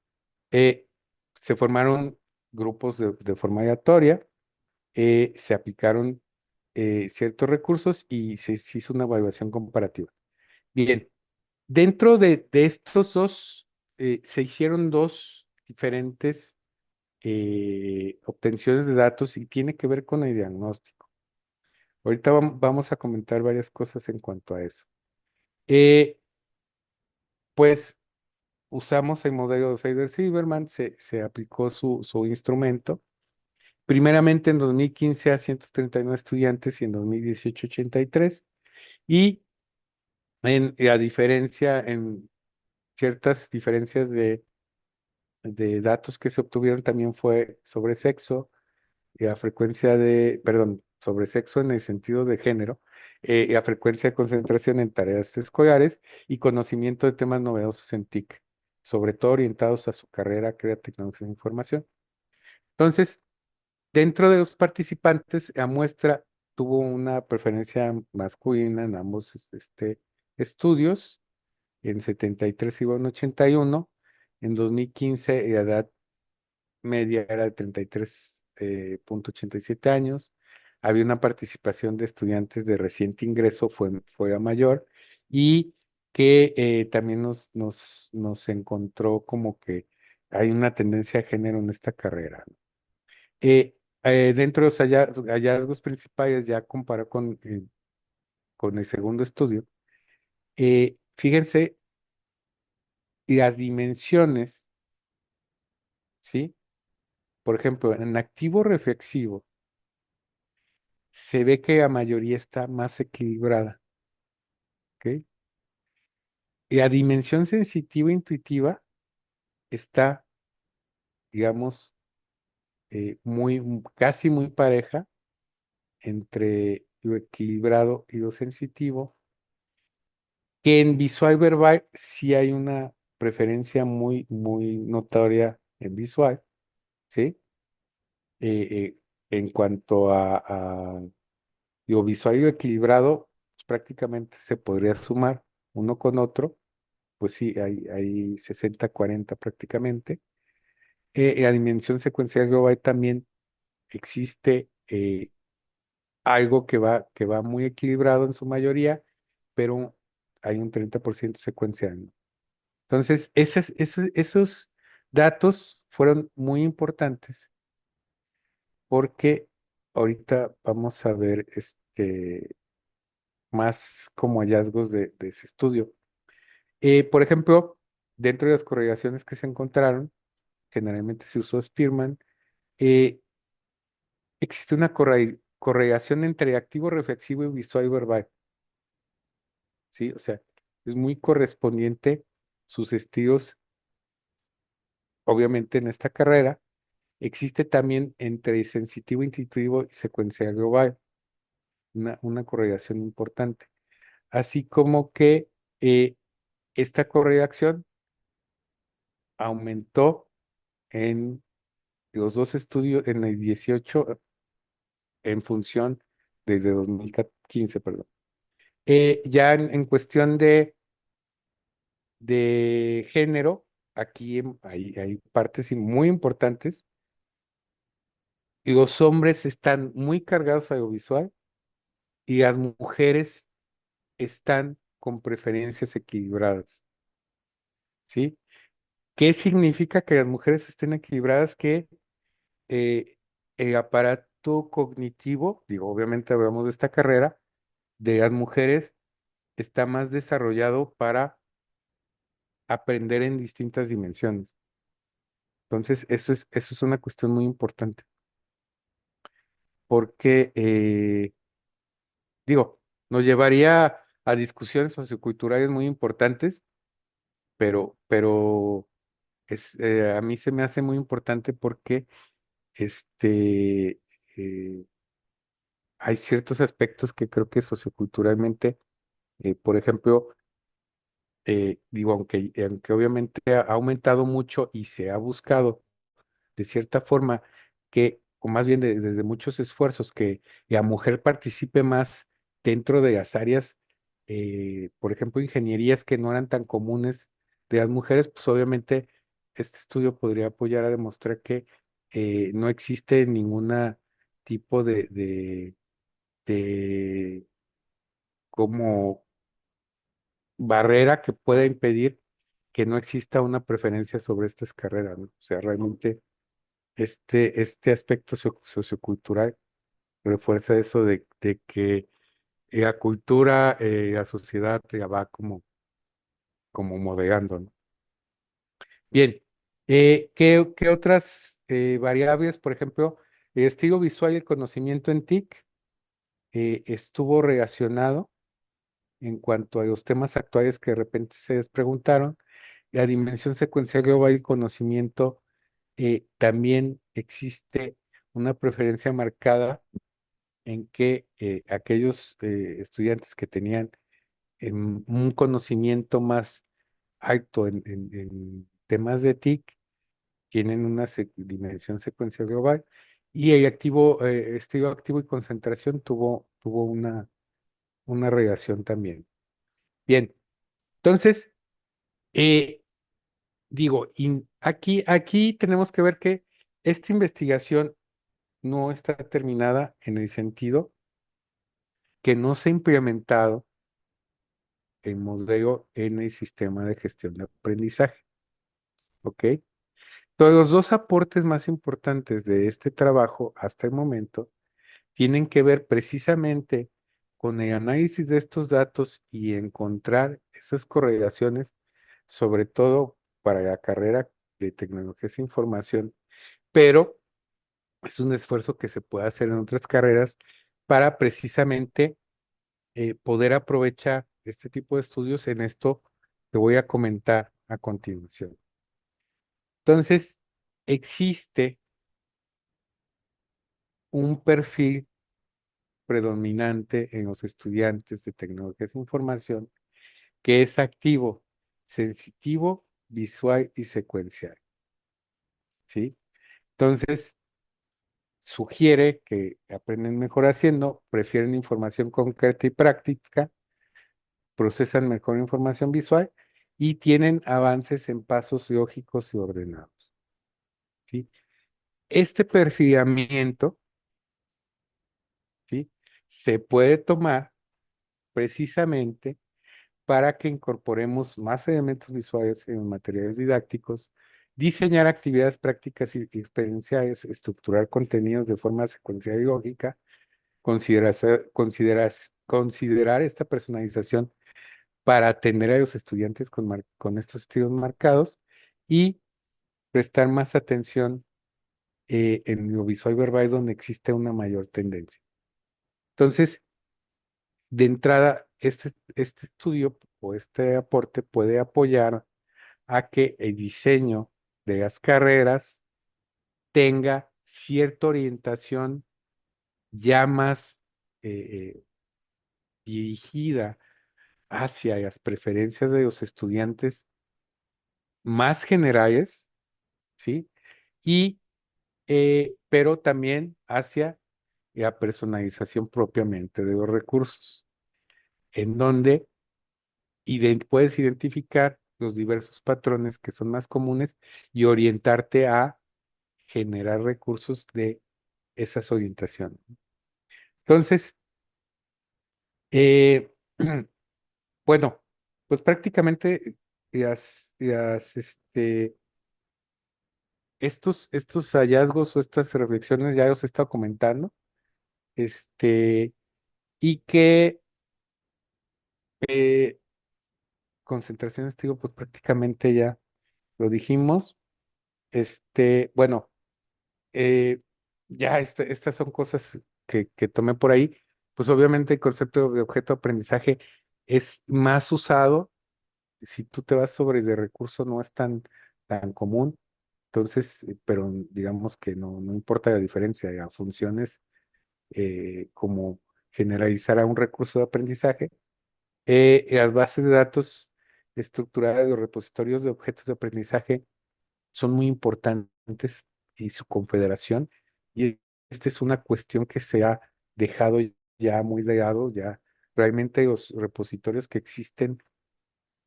eh, Se formaron grupos de forma aleatoria, se aplicaron ciertos recursos y se hizo una evaluación comparativa. Bien, dentro de estos dos, se hicieron dos diferentes obtenciones de datos, y tiene que ver con el diagnóstico. Ahorita vamos a comentar varias cosas en cuanto a eso. Eh, pues usamos el modelo de Fader-Silverman, se aplicó su instrumento. Primeramente en 2015 a 139 estudiantes y en 2018 83. Y en ciertas diferencias de datos que se obtuvieron, también fue sobre sexo, y la frecuencia perdón, sobre sexo en el sentido de género, y la frecuencia de concentración en tareas escolares y conocimiento de temas novedosos en TIC, sobre todo orientados a su carrera, que era tecnología de información. Entonces, dentro de los participantes, la muestra tuvo una preferencia masculina en ambos estudios. En 73 iba en 81. En 2015 la edad media era de 33,87 años. Había una participación de estudiantes de reciente ingreso, fue a mayor, y que también nos encontró como que hay una tendencia de género en esta carrera, ¿no? Dentro de los hallazgos principales, ya comparado con el segundo estudio, fíjense las dimensiones, ¿sí? Por ejemplo, en activo reflexivo se ve que la mayoría está más equilibrada, ¿ok? Y la dimensión sensitiva e intuitiva está, digamos, casi muy pareja entre lo equilibrado y lo sensitivo, que en visual verbal sí hay una preferencia muy, muy notoria en visual, ¿sí? En cuanto a lo visual y lo equilibrado, pues prácticamente se podría sumar uno con otro, pues sí, hay 60-40 prácticamente. En la dimensión secuencial global también existe algo que va muy equilibrado en su mayoría, pero hay un 30% secuencial, ¿no? Entonces, esos datos fueron muy importantes, porque ahorita vamos a ver más como hallazgos de ese estudio. Por ejemplo, dentro de las correlaciones que se encontraron, generalmente se usó Spearman. eh, Existe una correlación entre activo reflexivo y visual y verbal. ¿sí? O sea, es muy correspondiente sus estudios, obviamente, en esta carrera. Existe también entre sensitivo, intuitivo y secuencial global, una correlación importante. Así como que eh, esta correlación aumentó en los dos estudios, en el 18 en función desde 2015, perdón. Ya en cuestión de género, aquí hay partes muy importantes. Y los hombres están muy cargados a lo visual y las mujeres están con preferencias equilibradas, ¿sí? ¿Qué significa que las mujeres estén equilibradas? Que eh, el aparato cognitivo, digo, obviamente hablamos de esta carrera, de las mujeres está más desarrollado para aprender en distintas dimensiones. Entonces, eso es una cuestión muy importante, porque, digo, nos llevaría a discusiones socioculturales muy importantes, pero a mí se me hace muy importante porque este, eh, hay ciertos aspectos que creo que socioculturalmente, por ejemplo, digo, aunque obviamente ha aumentado mucho y se ha buscado de cierta forma que, o más bien desde muchos esfuerzos, que la mujer participe más dentro de las áreas, por ejemplo, ingenierías que no eran tan comunes de las mujeres, pues obviamente este estudio podría apoyar a demostrar que no existe ninguna tipo de como barrera que pueda impedir que no exista una preferencia sobre estas carreras, ¿no? O sea, realmente este aspecto sociocultural refuerza eso de que la cultura, la sociedad ya va como modelando, ¿no? Bien, ¿qué otras variables, por ejemplo, el estilo visual y el conocimiento en TIC estuvo relacionado en cuanto a los temas actuales que de repente se les preguntaron? La dimensión secuencial global y conocimiento, también existe una preferencia marcada en que aquellos estudiantes que tenían un conocimiento más alto en temas de TIC tienen una dimensión secuencial global, y el estilo activo y concentración tuvo una relación también. Bien, entonces, eh, digo, aquí tenemos que ver que esta investigación no está terminada en el sentido que no se ha implementado el modelo en el sistema de gestión de aprendizaje, ¿ok? Todos los dos aportes más importantes de este trabajo hasta el momento tienen que ver precisamente con el análisis de estos datos y encontrar esas correlaciones, sobre todo para la carrera de tecnologías de información, pero es un esfuerzo que se puede hacer en otras carreras para precisamente poder aprovechar este tipo de estudios en esto que voy a comentar a continuación. Entonces, existe un perfil predominante en los estudiantes de tecnologías de información que es activo, sensitivo, visual y secuencial, ¿sí? Entonces, sugiere que aprenden mejor haciendo, prefieren información concreta y práctica, procesan mejor información visual y tienen avances en pasos lógicos y ordenados, ¿sí? Este perfilamiento, ¿sí? Se puede tomar precisamente para que incorporemos más elementos visuales en los materiales didácticos, diseñar actividades prácticas y experienciales, estructurar contenidos de forma secuencial y lógica, considerar esta personalización para atender a los estudiantes con estos estilos marcados y prestar más atención en lo visual verbal donde existe una mayor tendencia. Entonces, de entrada, este estudio o este aporte puede apoyar a que el diseño de las carreras tenga cierta orientación ya más dirigida hacia las preferencias de los estudiantes más generales, ¿sí? Y, pero también hacia la personalización propiamente de los recursos, en donde puedes identificar los diversos patrones que son más comunes y orientarte a generar recursos de esas orientaciones. Entonces, eh, bueno, pues prácticamente estos hallazgos o estas reflexiones ya los he estado comentando, este, y que eh, concentraciones, te digo, pues prácticamente ya lo dijimos. Bueno, eh, ya estas son cosas que tomé por ahí. Pues obviamente el concepto de objeto de aprendizaje es más usado. Si tú te vas sobre de recurso, no es tan común. Entonces, pero digamos que no importa la diferencia. La función es como generalizar a un recurso de aprendizaje. Las bases de datos estructuradas de los repositorios de objetos de aprendizaje son muy importantes y su confederación. Y esta es una cuestión que se ha dejado ya muy de lado, ya realmente los repositorios que existen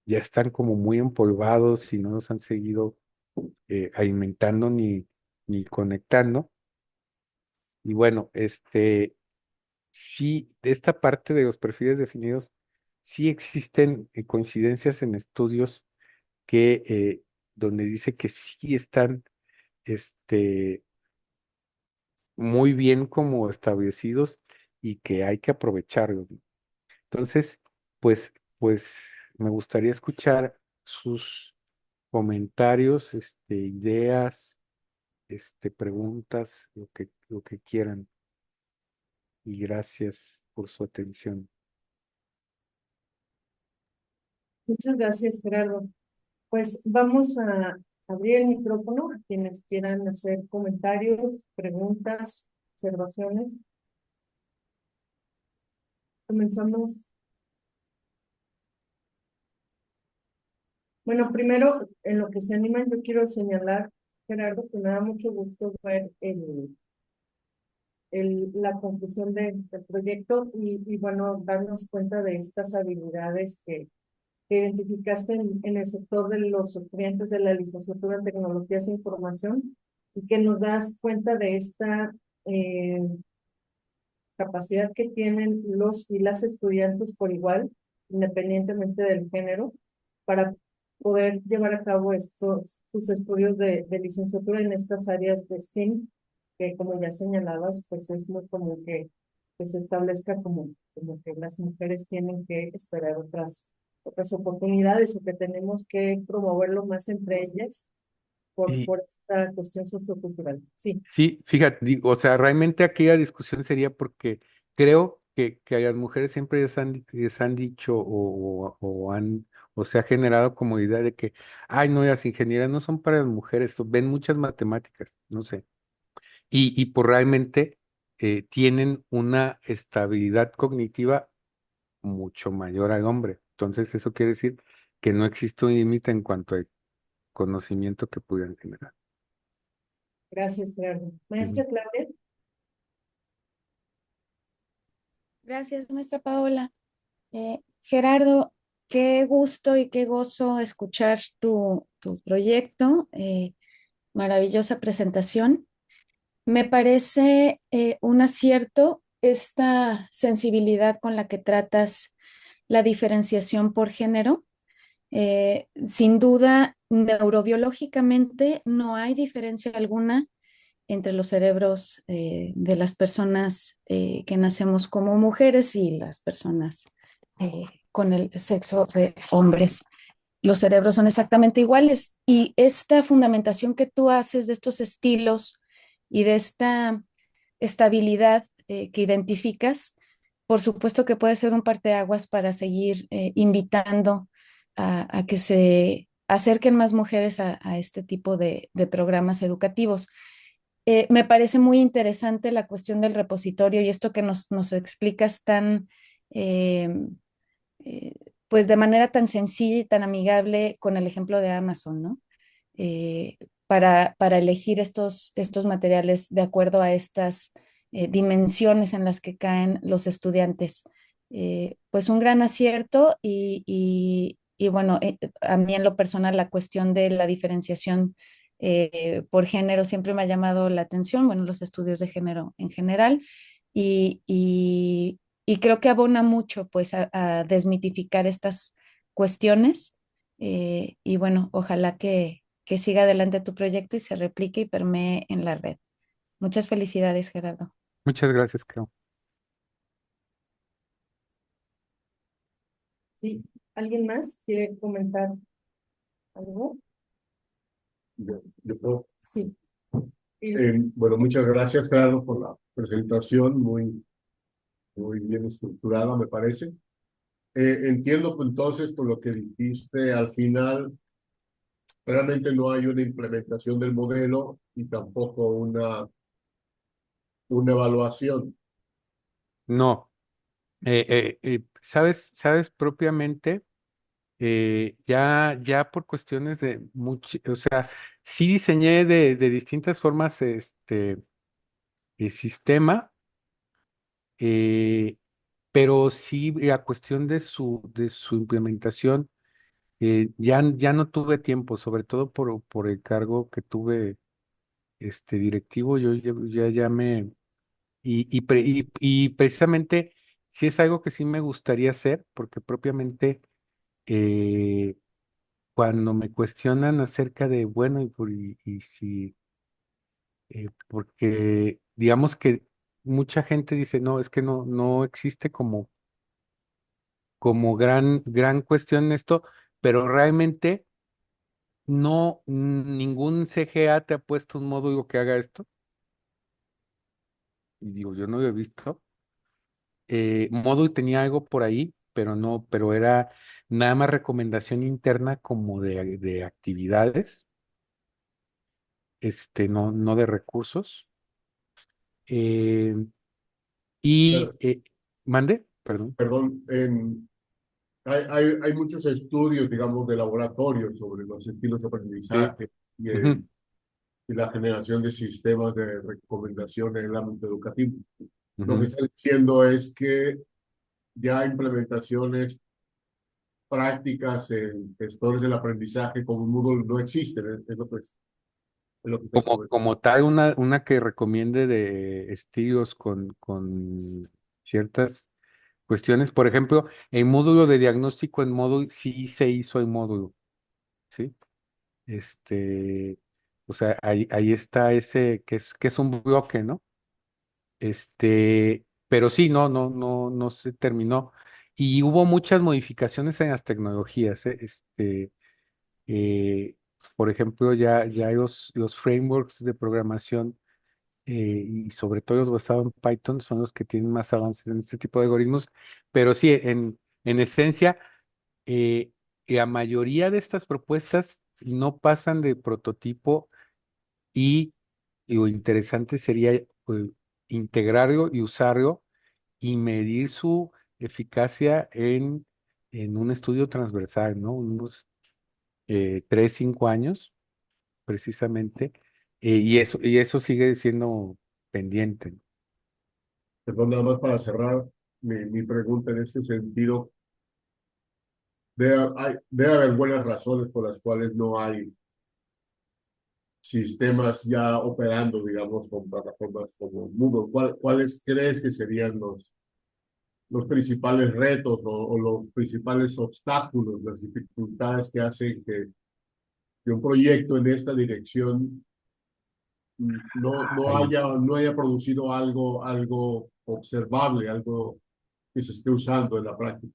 ya están como muy empolvados y no nos han seguido alimentando ni conectando. Y bueno, sí, de esta parte de los perfiles definidos, sí existen coincidencias en estudios que donde dice que sí están este, muy bien como establecidos y que hay que aprovecharlos. Entonces, pues me gustaría escuchar sus comentarios, ideas, preguntas, lo que quieran. Y gracias por su atención. Muchas gracias, Gerardo. Pues vamos a abrir el micrófono a quienes quieran hacer comentarios, preguntas, observaciones. Comenzamos. Bueno, primero, en lo que se animan, yo quiero señalar, Gerardo, que me da mucho gusto ver la conclusión del proyecto y, bueno, darnos cuenta de estas habilidades que identificaste en el sector de los estudiantes de la licenciatura en tecnologías e información y que nos das cuenta de esta eh, capacidad que tienen los y las estudiantes por igual, independientemente del género, para poder llevar a cabo sus estudios de licenciatura en estas áreas de STEAM, que como ya señalabas, pues es muy común que se establezca como que las mujeres tienen que esperar otras oportunidades o que tenemos que promoverlo más entre ellas Y por esta cuestión sociocultural. Sí, sí, fíjate, o sea, realmente aquí la discusión sería porque creo que a las mujeres siempre les han dicho o se ha generado como idea de que, ay, no, las ingenierías no son para las mujeres, ven muchas matemáticas, no sé. Y pues realmente tienen una estabilidad cognitiva mucho mayor al hombre. Entonces, eso quiere decir que no existe un límite en cuanto al conocimiento que pudieran generar. gracias, Gerardo. Ujú. Maestra Claudia. Gracias, maestra Paola. Gerardo, qué gusto y qué gozo escuchar tu proyecto. Maravillosa presentación. Me parece un acierto esta sensibilidad con la que tratas la diferenciación por género. Sin duda, neurobiológicamente no hay diferencia alguna entre los cerebros de las personas que nacemos como mujeres y las personas con el sexo de hombres. Los cerebros son exactamente iguales y esta fundamentación que tú haces de estos estilos y de esta estabilidad que identificas por supuesto que puede ser un parteaguas para seguir invitando a que se acerquen más mujeres a este tipo de programas educativos. Me parece muy interesante la cuestión del repositorio y esto que nos explicas tan, eh, eh, pues de manera tan sencilla y tan amigable con el ejemplo de Amazon, ¿no? Eh, para elegir estos materiales de acuerdo a estas dimensiones en las que caen los estudiantes. Pues un gran acierto y bueno, a mí en lo personal la cuestión de la diferenciación por género siempre me ha llamado la atención, bueno, los estudios de género en general, y creo que abona mucho pues a desmitificar estas cuestiones y bueno, ojalá que siga adelante tu proyecto y se replique y permee en la red. Muchas felicidades, Gerardo. Muchas gracias, Clau. Sí. ¿Alguien más quiere comentar algo? Yo puedo. Sí. Bueno, muchas gracias, Gerardo, por la presentación, muy bien estructurada, me parece. Entiendo, pues, entonces, por lo que dijiste al final, realmente no hay una implementación del modelo y tampoco una evaluación. No, sabes propiamente, ya por cuestiones de mucho, o sea, sí diseñé de distintas formas el sistema, eh, pero sí a cuestión de su implementación, ya no tuve tiempo, sobre todo por el cargo que tuve directivo, yo ya me, y precisamente sí es algo que sí me gustaría hacer, porque propiamente eh, cuando me cuestionan acerca de, bueno, y si, porque digamos que mucha gente dice, no, es que no existe como gran cuestión esto, pero realmente no, ningún CGA te ha puesto un módulo que haga esto, y digo, yo no lo he visto. Módulo tenía algo por ahí, pero no, pero era nada más recomendación interna como de actividades, no de recursos. Eh, y Pero, mande, perdón. perdón, hay muchos estudios, digamos, de laboratorio sobre los estilos de Sí. aprendizaje y, Ujú, y la generación de sistemas de recomendación en el ámbito educativo. Lo que ujú. está diciendo es que ya implementaciones prácticas en gestores del aprendizaje como Moodle no existen, es lo que te comento. Como tal, una que recomiende de estilos con ciertas cuestiones. Por ejemplo, el módulo de diagnóstico en módulo sí se hizo el módulo, ¿sí? Este, o sea, ahí está ese que es un bloque, ¿no? Pero sí, no se terminó. Y hubo muchas modificaciones en las tecnologías, ¿eh? Eh, por ejemplo, ya los frameworks de programación y sobre todo los basados en Python son los que tienen más avances en este tipo de algoritmos. Pero sí, en esencia, eh, la mayoría de estas propuestas no pasan de prototipo y lo interesante sería integrarlo y usarlo y medir su eficacia en un estudio transversal, ¿no? Unos 3, 5 años precisamente, y eso sigue siendo pendiente. Perdón, nada más para cerrar mi pregunta en este sentido. Debe haber buenas razones por las cuales no hay sistemas ya operando, digamos, con plataformas como Moodle. ¿Cuáles crees que serían los principales retos o los principales obstáculos, las dificultades que hacen que un proyecto en esta dirección Ahí. no haya producido algo observable, algo que se esté usando en la práctica?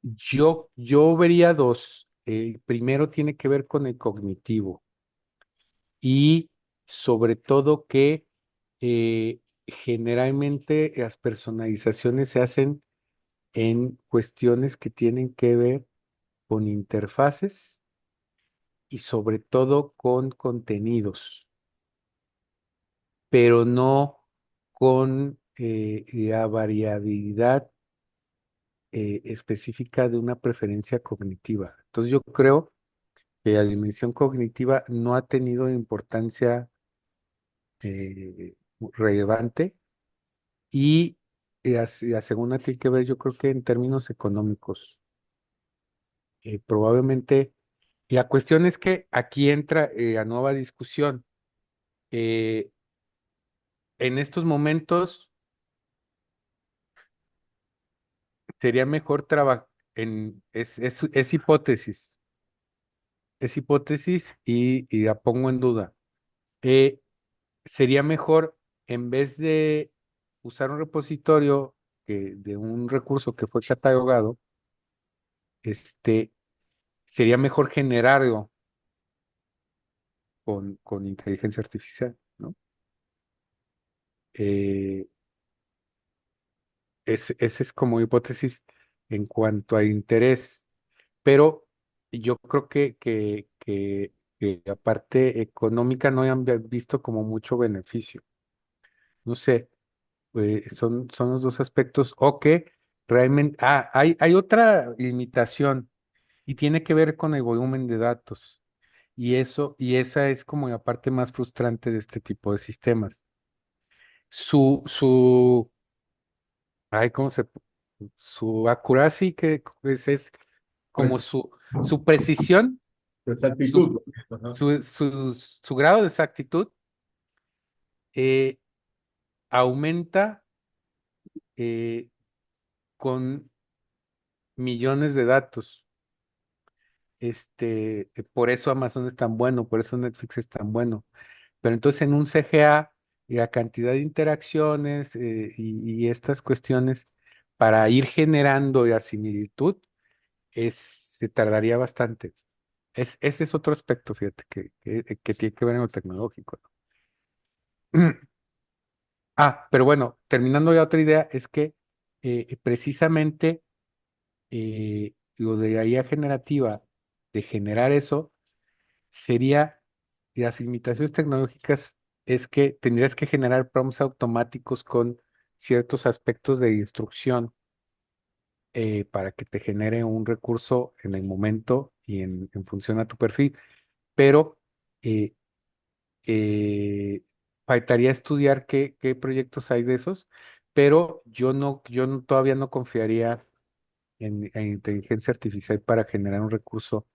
Yo vería dos. Primero tiene que ver con el cognitivo y sobre todo que generalmente las personalizaciones se hacen en cuestiones que tienen que ver con interfaces y sobre todo con contenidos, pero no con la variabilidad específica de una preferencia cognitiva. Entonces yo creo que la dimensión cognitiva no ha tenido importancia relevante y la segunda tiene que ver, yo creo que en términos económicos. Probablemente, y la cuestión es que aquí entra la nueva discusión. Eh, en estos momentos sería mejor trabajar es hipótesis y la pongo en duda. Eh, Sería mejor, en vez de usar un repositorio de un recurso que fue catalogado, este, sería mejor generarlo con inteligencia artificial, ¿no? Eh, ese es como hipótesis en cuanto a interés, pero yo creo que la parte económica no han visto como mucho beneficio. No sé, son los dos aspectos, o que realmente, hay otra limitación y tiene que ver con el volumen de datos. Y esa es como la parte más frustrante de este tipo de sistemas. Su, ay, ¿cómo se? Su accuracy, que es como Pues, su precisión, su, exactitud. Ajá. su grado de exactitud eh, aumenta eh, con millones de datos. Por eso Amazon es tan bueno, por eso Netflix es tan bueno. Pero entonces en un CGA, la cantidad de interacciones y estas cuestiones para ir generando la similitud se tardaría bastante. Ese es otro aspecto, fíjate, que tiene que ver en lo tecnológico, ¿no? Pero bueno, terminando ya otra idea, es que precisamente lo de la IA generativa, de generar eso, sería las limitaciones tecnológicas es que tendrías que generar prompts automáticos con ciertos aspectos de instrucción para que te genere un recurso en el momento y en función a tu perfil. Pero eh, faltaría estudiar qué proyectos hay de esos, pero todavía no confiaría en inteligencia artificial para generar un recurso,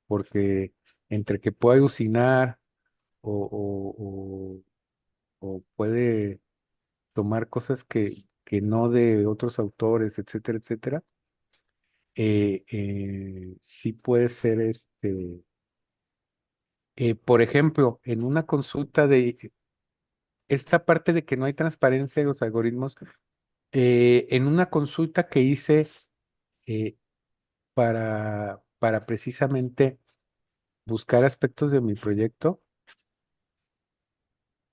porque entre que puede alucinar o puede tomar cosas que no de otros autores, etcétera, etcétera, sí puede ser por ejemplo, en una consulta de esta parte de que no hay transparencia en los algoritmos, en una consulta que hice eh, para precisamente buscar aspectos de mi proyecto,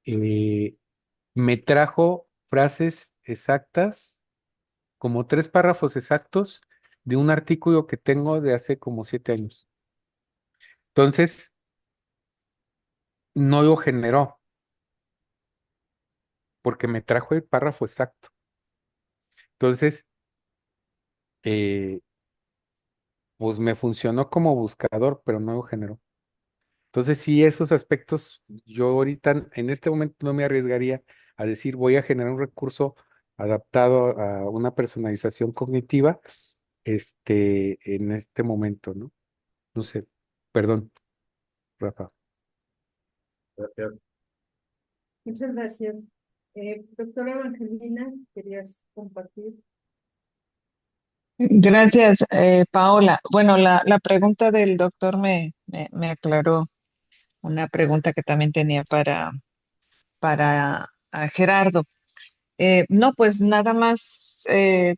eh, me trajo frases exactas, como 3 párrafos exactos de un artículo que tengo de hace como 7 años. Entonces, no lo generó, porque me trajo el párrafo exacto. Entonces, eh, pues me funcionó como buscador, pero no lo generó. Entonces, sí, esos aspectos, yo ahorita en este momento no me arriesgaría a decir voy a generar un recurso adaptado a una personalización cognitiva, en este momento, ¿no? No sé, perdón, Rafa. Gracias. Muchas gracias. Doctora Evangelina, ¿querías compartir? Gracias, Paola. Bueno, la pregunta del doctor me aclaró una pregunta que también tenía para Gerardo. No, pues nada más,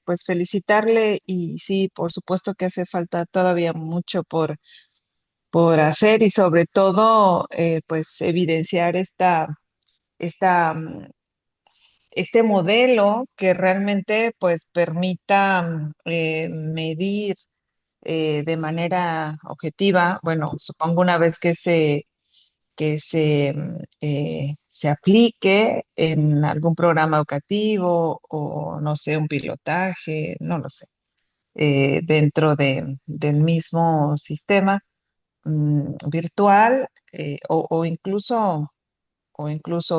pues felicitarle y sí, por supuesto que hace falta todavía mucho por hacer y sobre todo, pues evidenciar esta este modelo que realmente pues permita medir de manera objetiva, bueno, supongo una vez que se aplique en algún programa educativo o no sé, un pilotaje, no lo sé, dentro del mismo sistema virtual o incluso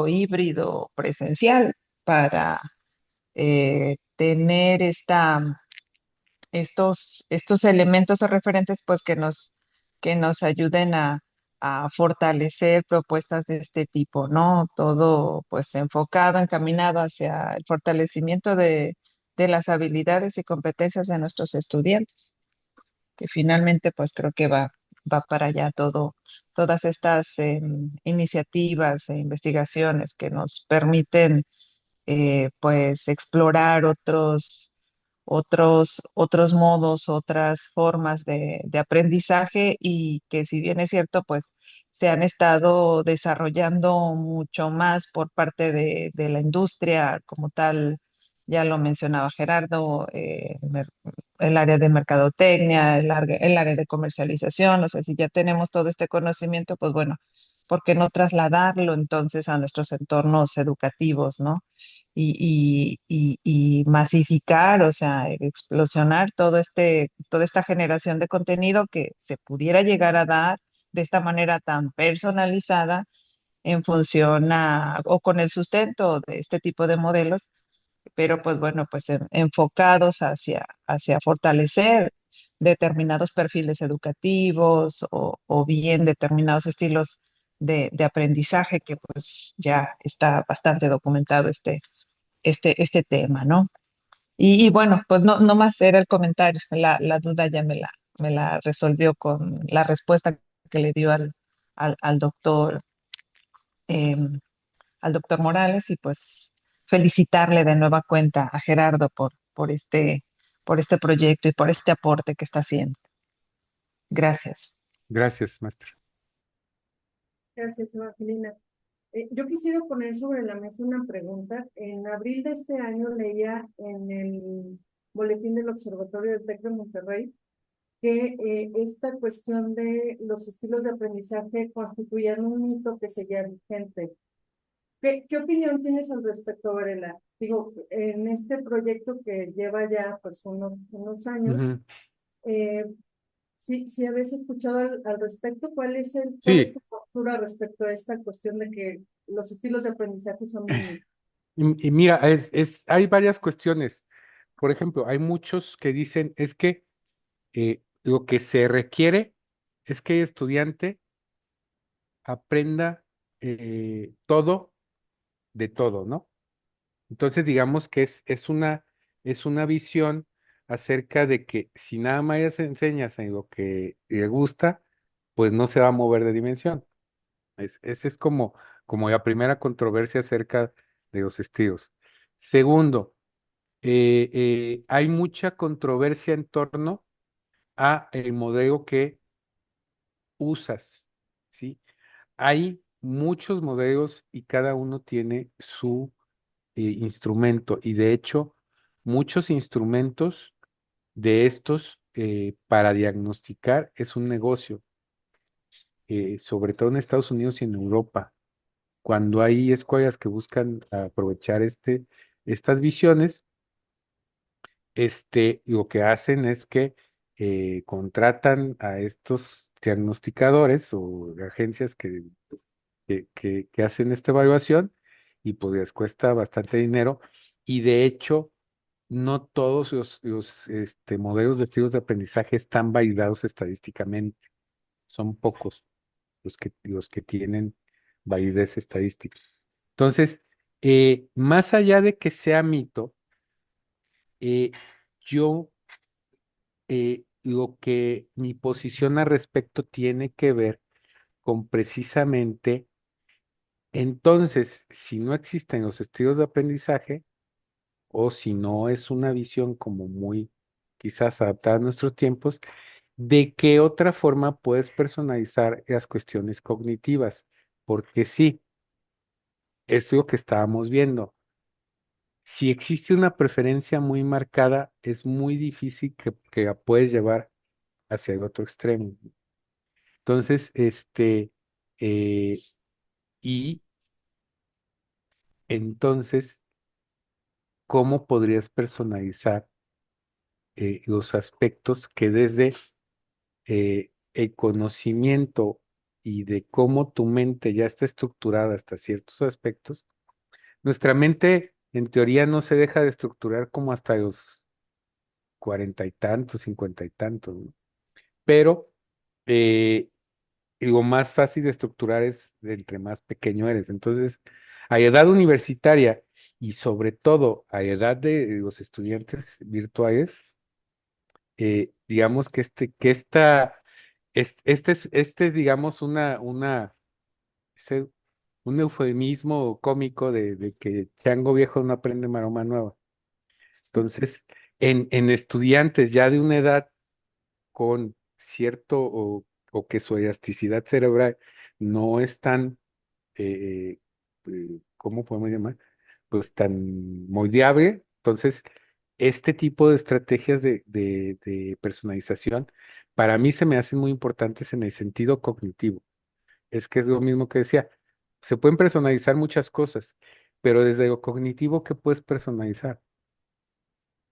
híbrido presencial para tener estos elementos o referentes pues que nos ayuden a fortalecer propuestas de este tipo, ¿no? Todo pues enfocado, encaminado hacia el fortalecimiento de las habilidades y competencias de nuestros estudiantes, que finalmente pues creo que va para allá todas estas iniciativas e investigaciones que nos permiten pues explorar otros modos, otras formas de aprendizaje y que si bien es cierto, pues se han estado desarrollando mucho más por parte de la industria como tal, ya lo mencionaba Gerardo, el área de mercadotecnia, el área de comercialización, o sea, si ya tenemos todo este conocimiento, pues bueno, ¿por qué no trasladarlo entonces a nuestros entornos educativos, ¿no? Y masificar, o sea, explosionar toda esta generación de contenido que se pudiera llegar a dar de esta manera tan personalizada en función o con el sustento de este tipo de modelos, pero pues bueno, pues enfocados hacia fortalecer determinados perfiles educativos o bien determinados estilos de aprendizaje que pues ya está bastante documentado este tema, ¿no? Y bueno, pues no más era el comentario, la duda ya me la resolvió con la respuesta que le dio al doctor, em, al doctor Morales y pues felicitarle de nueva cuenta a Gerardo por este proyecto y por este aporte que está haciendo. Gracias. Gracias, maestra. Gracias, Evangelina. Yo quisiera poner sobre la mesa una pregunta. En abril de este año leía en el boletín del Observatorio del TEC de Monterrey que esta cuestión de los estilos de aprendizaje constituían un mito que seguía vigente. ¿Qué opinión tienes al respecto, Varela? Digo, en este proyecto que lleva ya pues unos años, Ujú. sí habéis escuchado al respecto. ¿Cuál es Sí, tu postura respecto a esta cuestión de que los estilos de aprendizaje son un mito? y mira, hay varias cuestiones. Por ejemplo, hay muchos que dicen es que lo que se requiere es que el estudiante aprenda todo de todo, ¿no? Entonces, digamos que es una visión acerca de que si nada más se enseñas en lo que le gusta, pues no se va a mover de dimensión. Esa es como la primera controversia acerca de los estilos. Segundo, hay mucha controversia en torno a el modelo que usas, ¿sí? Hay muchos modelos y cada uno tiene su instrumento y de hecho muchos instrumentos de estos para diagnosticar es un negocio, sobre todo en Estados Unidos y en Europa. Cuando hay escuelas que buscan aprovechar estas visiones, lo que hacen es que contratan a estos diagnosticadores o agencias que hacen esta evaluación y pues les cuesta bastante dinero y de hecho no todos los modelos de estilos de aprendizaje están validados estadísticamente, son pocos los que tienen validez estadística. Entonces, más allá de que sea mito, eh, yo lo que mi posición al respecto tiene que ver con precisamente, entonces, si no existen los estilos de aprendizaje o si no es una visión como muy quizás adaptada a nuestros tiempos, ¿de qué otra forma puedes personalizar las cuestiones cognitivas? Porque sí, es lo que estábamos viendo. si existe una preferencia muy marcada, es muy difícil que la puedes llevar hacia el otro extremo. Entonces, eh, y entonces, ¿cómo podrías personalizar los aspectos que desde el conocimiento y de cómo tu mente ya está estructurada hasta ciertos aspectos? Nuestra mente, en teoría, no se deja de estructurar como hasta los 40 y tantos, 50 y tantos, ¿no? Pero lo más fácil de estructurar es de entre más pequeño eres. Entonces, a edad universitaria y sobre todo a edad de los estudiantes virtuales, digamos que este es, digamos, ese- un eufemismo cómico de que chango viejo no aprende maroma nueva. Entonces, en estudiantes ya de una edad con cierto o que su elasticidad cerebral no es tan, ¿cómo podemos llamar? Pues tan moldeable. Entonces, este tipo de estrategias de personalización para mí se me hacen muy importantes en el sentido cognitivo. Es que es lo mismo que decía, se pueden personalizar muchas cosas, pero desde lo cognitivo, ¿qué puedes personalizar?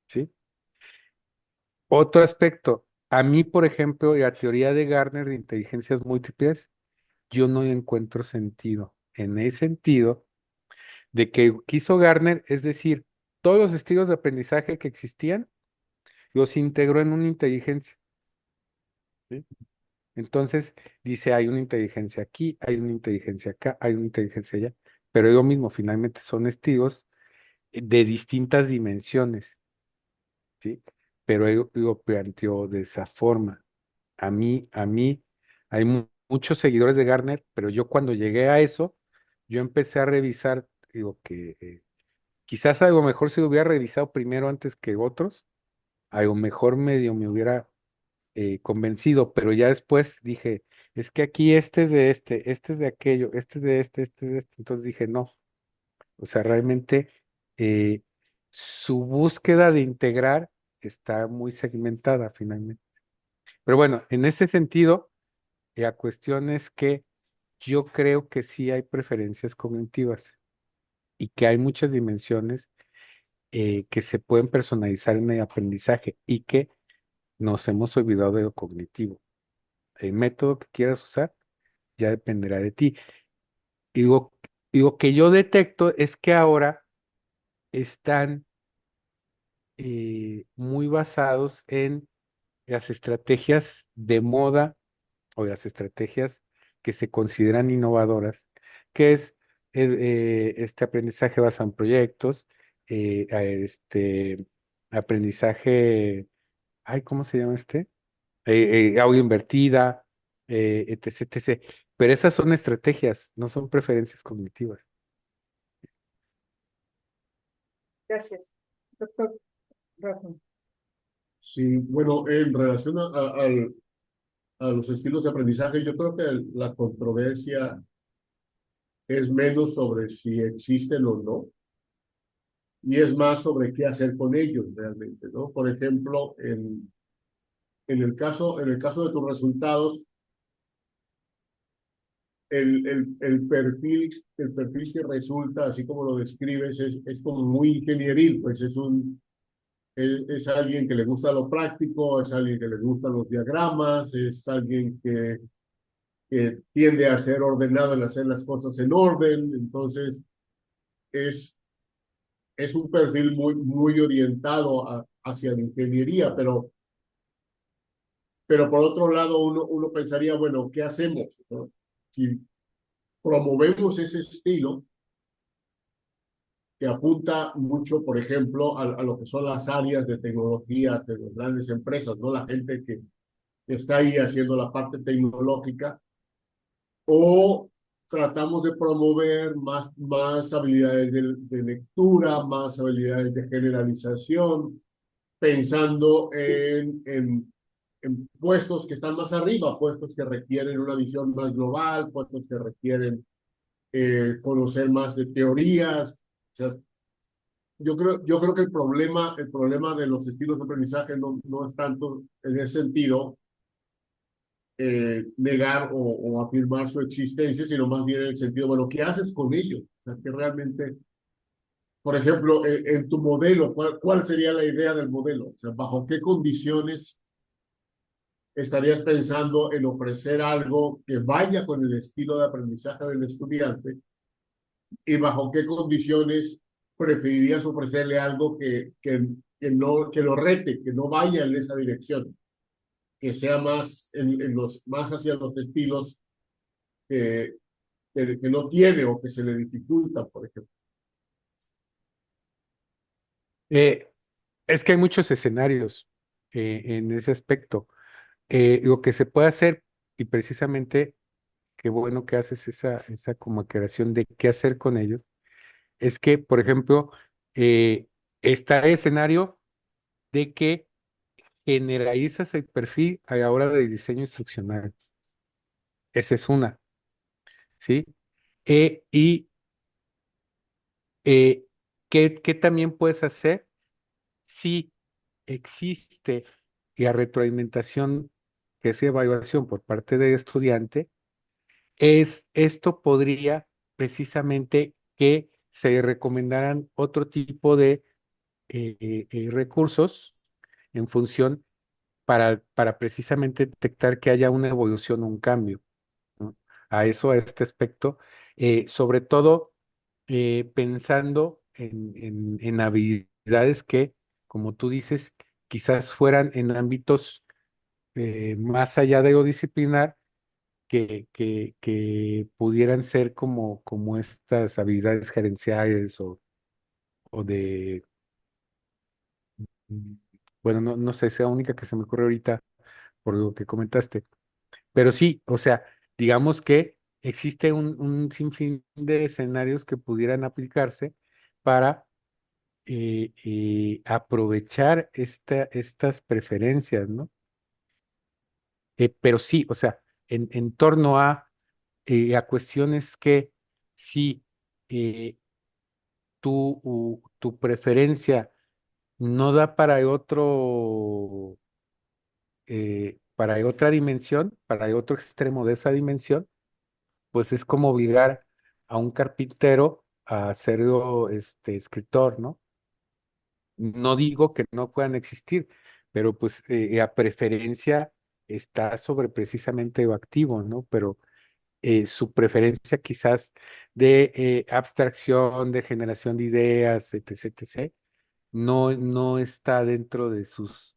¿Sí? Otro aspecto, a mí, por ejemplo, la teoría de Gartner de inteligencias múltiples, yo no encuentro sentido. En el sentido de que quiso Gartner, es decir, todos los estilos de aprendizaje que existían, los integró en una inteligencia. ¿Sí? Entonces, dice, hay una inteligencia aquí, hay una inteligencia acá, hay una inteligencia allá, pero es lo mismo, finalmente son estilos de distintas dimensiones, ¿sí? Pero él lo planteó de esa forma. A mí, hay muchos seguidores de Gartner, pero yo cuando llegué a eso, yo empecé a revisar, digo que quizás a lo mejor si lo hubiera revisado primero antes que otros, a lo mejor medio me hubiera convencido, pero ya después dije, es que aquí este es de aquello, este es de este es de este. Entonces dije, no, o sea, realmente eh, su búsqueda de integrar está muy segmentada finalmente. Pero bueno, en ese sentido, la cuestión es que yo creo que sí hay preferencias cognitivas y que hay muchas dimensiones que se pueden personalizar en el aprendizaje y que nos hemos olvidado de lo cognitivo. El método que quieras usar ya dependerá de ti. Y lo que yo detecto es que ahora están muy basados en las estrategias de moda o las estrategias que se consideran innovadoras, que es este aprendizaje basado en proyectos, aprendizaje, ay, ¿cómo se llama este? Audio invertida, etc, etc. Pero esas son estrategias, no son preferencias cognitivas. Gracias. Doctor Rafa. Sí, bueno, en relación a los estilos de aprendizaje, yo creo que la controversia es menos sobre si existen o no, y es más sobre qué hacer con ellos realmente, ¿no? Por ejemplo, en el caso de tus resultados, el perfil que resulta, así como lo describes, es como muy ingenieril, pues es alguien que le gusta lo práctico, es alguien que le gustan los diagramas, es alguien que tiende a ser ordenado en hacer las cosas en orden. Entonces es, es un perfil muy orientado hacia la ingeniería, pero por otro lado uno pensaría, bueno, ¿qué hacemos, no? Si promovemos ese estilo que apunta mucho, por ejemplo, a lo que son las áreas de tecnología de las grandes empresas, ¿no? La gente que está ahí haciendo la parte tecnológica, o tratamos de promover más habilidades de lectura, más habilidades de generalización, pensando en puestos que están más arriba, puestos que requieren una visión más global, puestos que requieren conocer más de teorías. O sea, yo creo que el problema de los estilos de aprendizaje no es tanto en ese sentido negar o afirmar su existencia, sino más bien en el sentido, bueno, ¿qué haces con ellos? O sea, que realmente, por ejemplo, en tu modelo, ¿cuál sería la idea del modelo? O sea, ¿bajo qué condiciones estarías pensando en ofrecer algo que vaya con el estilo de aprendizaje del estudiante? ¿Y bajo qué condiciones preferirías ofrecerle algo que lo rete, que no vaya en esa dirección, que sea más, más hacia los estilos que, que no tiene o que se le dificulta, por ejemplo? Eh, es que hay muchos escenarios en ese aspecto. Lo que se puede hacer, y precisamente qué bueno que haces esa como creación de qué hacer con ellos, es que, por ejemplo, está el escenario de que generalizas el perfil a la hora de diseño instruccional. Esa es una, ¿sí? Y eh, ¿qué también puedes hacer si existe la retroalimentación, que es evaluación por parte del estudiante? Esto podría precisamente que se recomendaran otro tipo de recursos en función para precisamente detectar que haya una evolución o un cambio, ¿no? A este aspecto, sobre todo pensando en habilidades que, como tú dices, quizás fueran en ámbitos más allá de lo disciplinar, que pudieran ser como estas habilidades gerenciales o de, mm, bueno, no sé, sea única que se me ocurre ahorita por lo que comentaste. Pero sí, o sea, digamos que existe un sinfín de escenarios que pudieran aplicarse para aprovechar estas preferencias, ¿no? Pero sí, o sea, en torno a cuestiones que si tu preferencia no da para otra dimensión, para otro extremo de esa dimensión, pues es como obligar a un carpintero a hacerlo escritor, ¿no? No digo que no puedan existir, pero pues la preferencia está sobre precisamente lo activo, ¿no? Pero su preferencia quizás de abstracción, de generación de ideas, etc., no está dentro de sus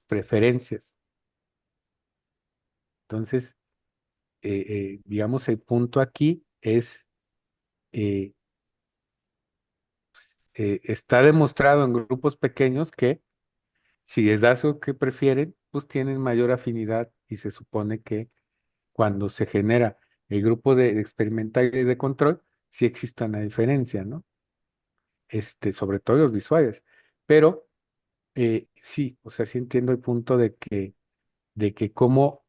preferencias. Entonces, digamos, el punto aquí es, eh, está demostrado en grupos pequeños que si les das lo que prefieren, pues tienen mayor afinidad y se supone que cuando se genera el grupo de experimental y de control, sí existe una diferencia, ¿no? Sobre todo los visuales. Pero sí, o sea, sí entiendo el punto de que cómo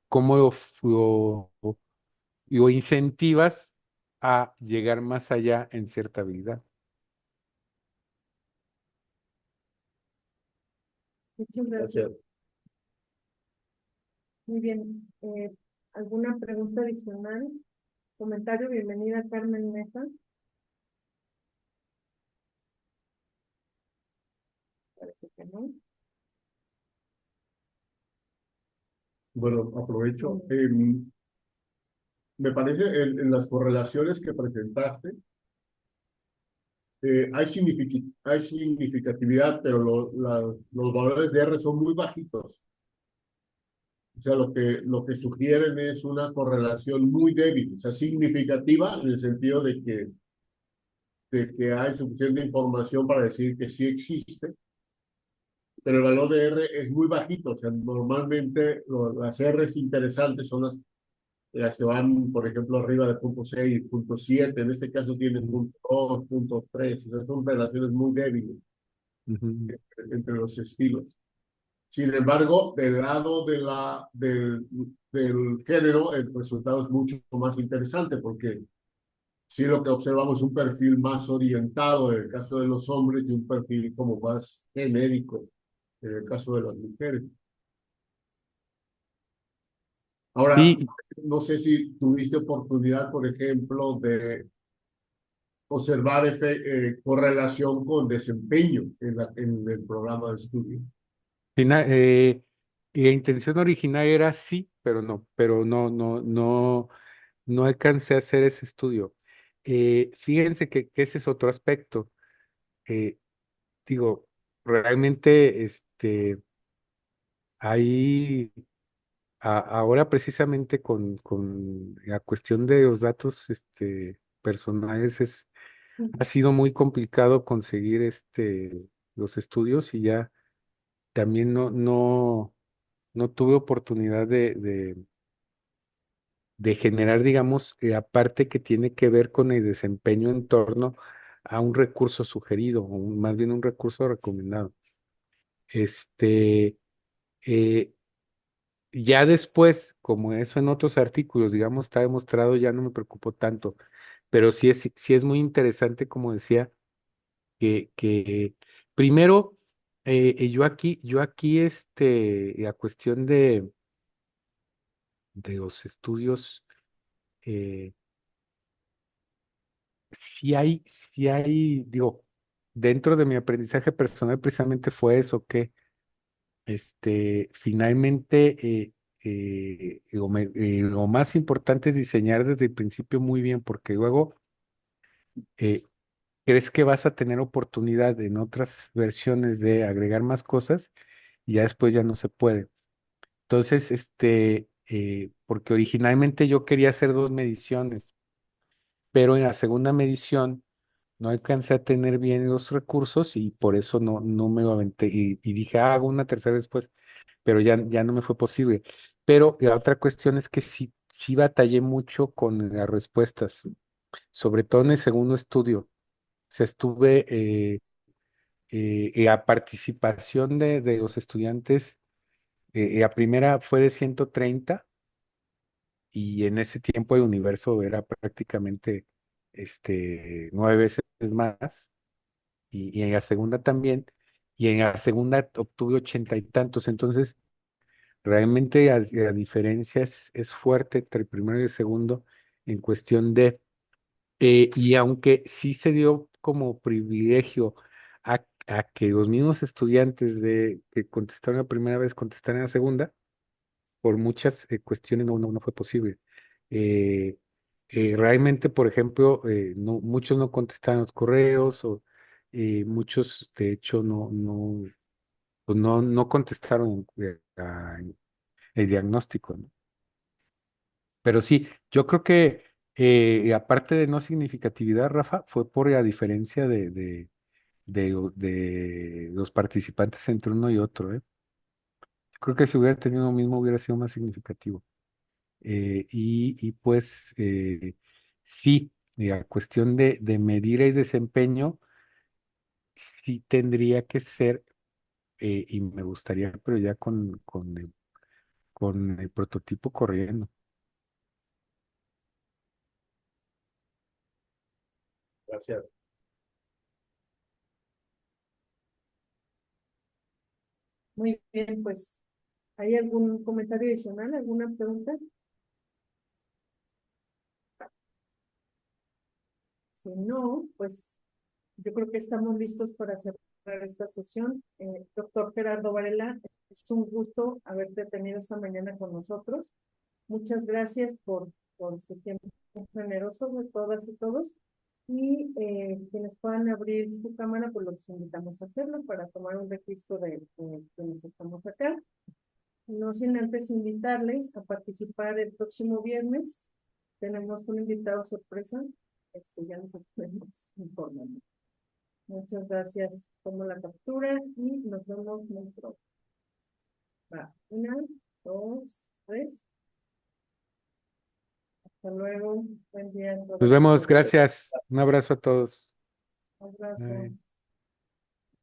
lo incentivas a llegar más allá en cierta habilidad. Muchas gracias. Muy bien. ¿Alguna pregunta adicional? ¿Comentario? Bienvenida, Carmen Mesa. Parece que no. Bueno, aprovecho. Me parece en las correlaciones que presentaste, hay significatividad, pero los valores de R son muy bajitos. O sea, lo que sugieren es una correlación muy débil, o sea, significativa en el sentido de que hay suficiente información para decir que sí existe, pero el valor de R es muy bajito. O sea, normalmente las R's interesantes son las que van, por ejemplo, arriba de punto 6, punto 7. En este caso tienes punto 2, punto 3. O sea, son relaciones muy débiles Ujú, entre los estilos. Sin embargo, del lado del género, el resultado es mucho más interesante porque sí lo que observamos es un perfil más orientado en el caso de los hombres y un perfil como más genérico en el caso de las mujeres. Ahora, Sí, no sé si tuviste oportunidad, por ejemplo, de observar correlación con desempeño en el programa de estudio. fina- eh, y la intención original era sí, pero no alcancé a hacer ese estudio. Fíjense que ese es otro aspecto. Eh, digo, realmente, hay ahora precisamente con la cuestión de los datos, personales ha sido muy complicado conseguir, los estudios y ya también no tuve oportunidad de generar, digamos, la parte que tiene que ver con el desempeño en torno a un recurso sugerido, más bien un recurso recomendado. Este, eh, ya después, como eso en otros artículos, digamos, está demostrado, ya no me preocupó tanto, pero sí es muy interesante, como decía, que primero, yo aquí, la cuestión de los estudios, eh, digo, dentro de mi aprendizaje personal precisamente fue eso, que finalmente lo más importante es diseñar desde el principio muy bien, porque luego eh, crees que vas a tener oportunidad en otras versiones de agregar más cosas y ya después ya no se puede. Entonces, porque originalmente yo quería hacer dos mediciones, pero en la segunda medición no alcancé a tener bien los recursos y por eso no me lo aventé y dije, hago una tercera después, pero ya no me fue posible. Pero la otra cuestión es que sí batallé mucho con las respuestas, sobre todo en el segundo estudio. O sea, la participación de los estudiantes, la primera fue de 130 y en ese tiempo el universo era prácticamente 9 veces más. Y en la segunda también, y en la segunda obtuve 80 y tantos, entonces realmente la diferencia es fuerte entre el primero y el segundo en cuestión y aunque sí se dio como privilegio a que los mismos estudiantes que contestaron la primera vez contestaran la segunda, por muchas cuestiones no fue posible. Eh, realmente, por ejemplo, muchos no contestaron los correos o muchos, de hecho, pues no contestaron el diagnóstico, ¿no? Pero sí, yo creo que aparte de no significatividad, Rafa, fue por la diferencia de los participantes entre uno y otro, ¿eh? Yo creo que si hubiera tenido lo mismo hubiera sido más significativo. Y pues sí, la cuestión de medir el desempeño sí tendría que ser, y me gustaría, pero ya con el prototipo corriendo. Gracias. Muy bien, pues, ¿hay algún comentario adicional, alguna pregunta? Si no, pues yo creo que estamos listos para cerrar esta sesión. Doctor Gerardo Varela, es un gusto haberte tenido esta mañana con nosotros. Muchas gracias por su tiempo generoso de todas y todos. Y quienes puedan abrir su cámara, pues los invitamos a hacerlo para tomar un registro de quienes estamos acá. No sin antes invitarles a participar el próximo viernes. Tenemos un invitado sorpresa. Ya les estaremos informando. Muchas gracias. Tomo la captura y nos vemos muy pronto. Va. 1, 2, 3. Hasta luego. Buen día a Nos todas y vemos, todos. gracias. Un abrazo a todos. Un abrazo. Bye.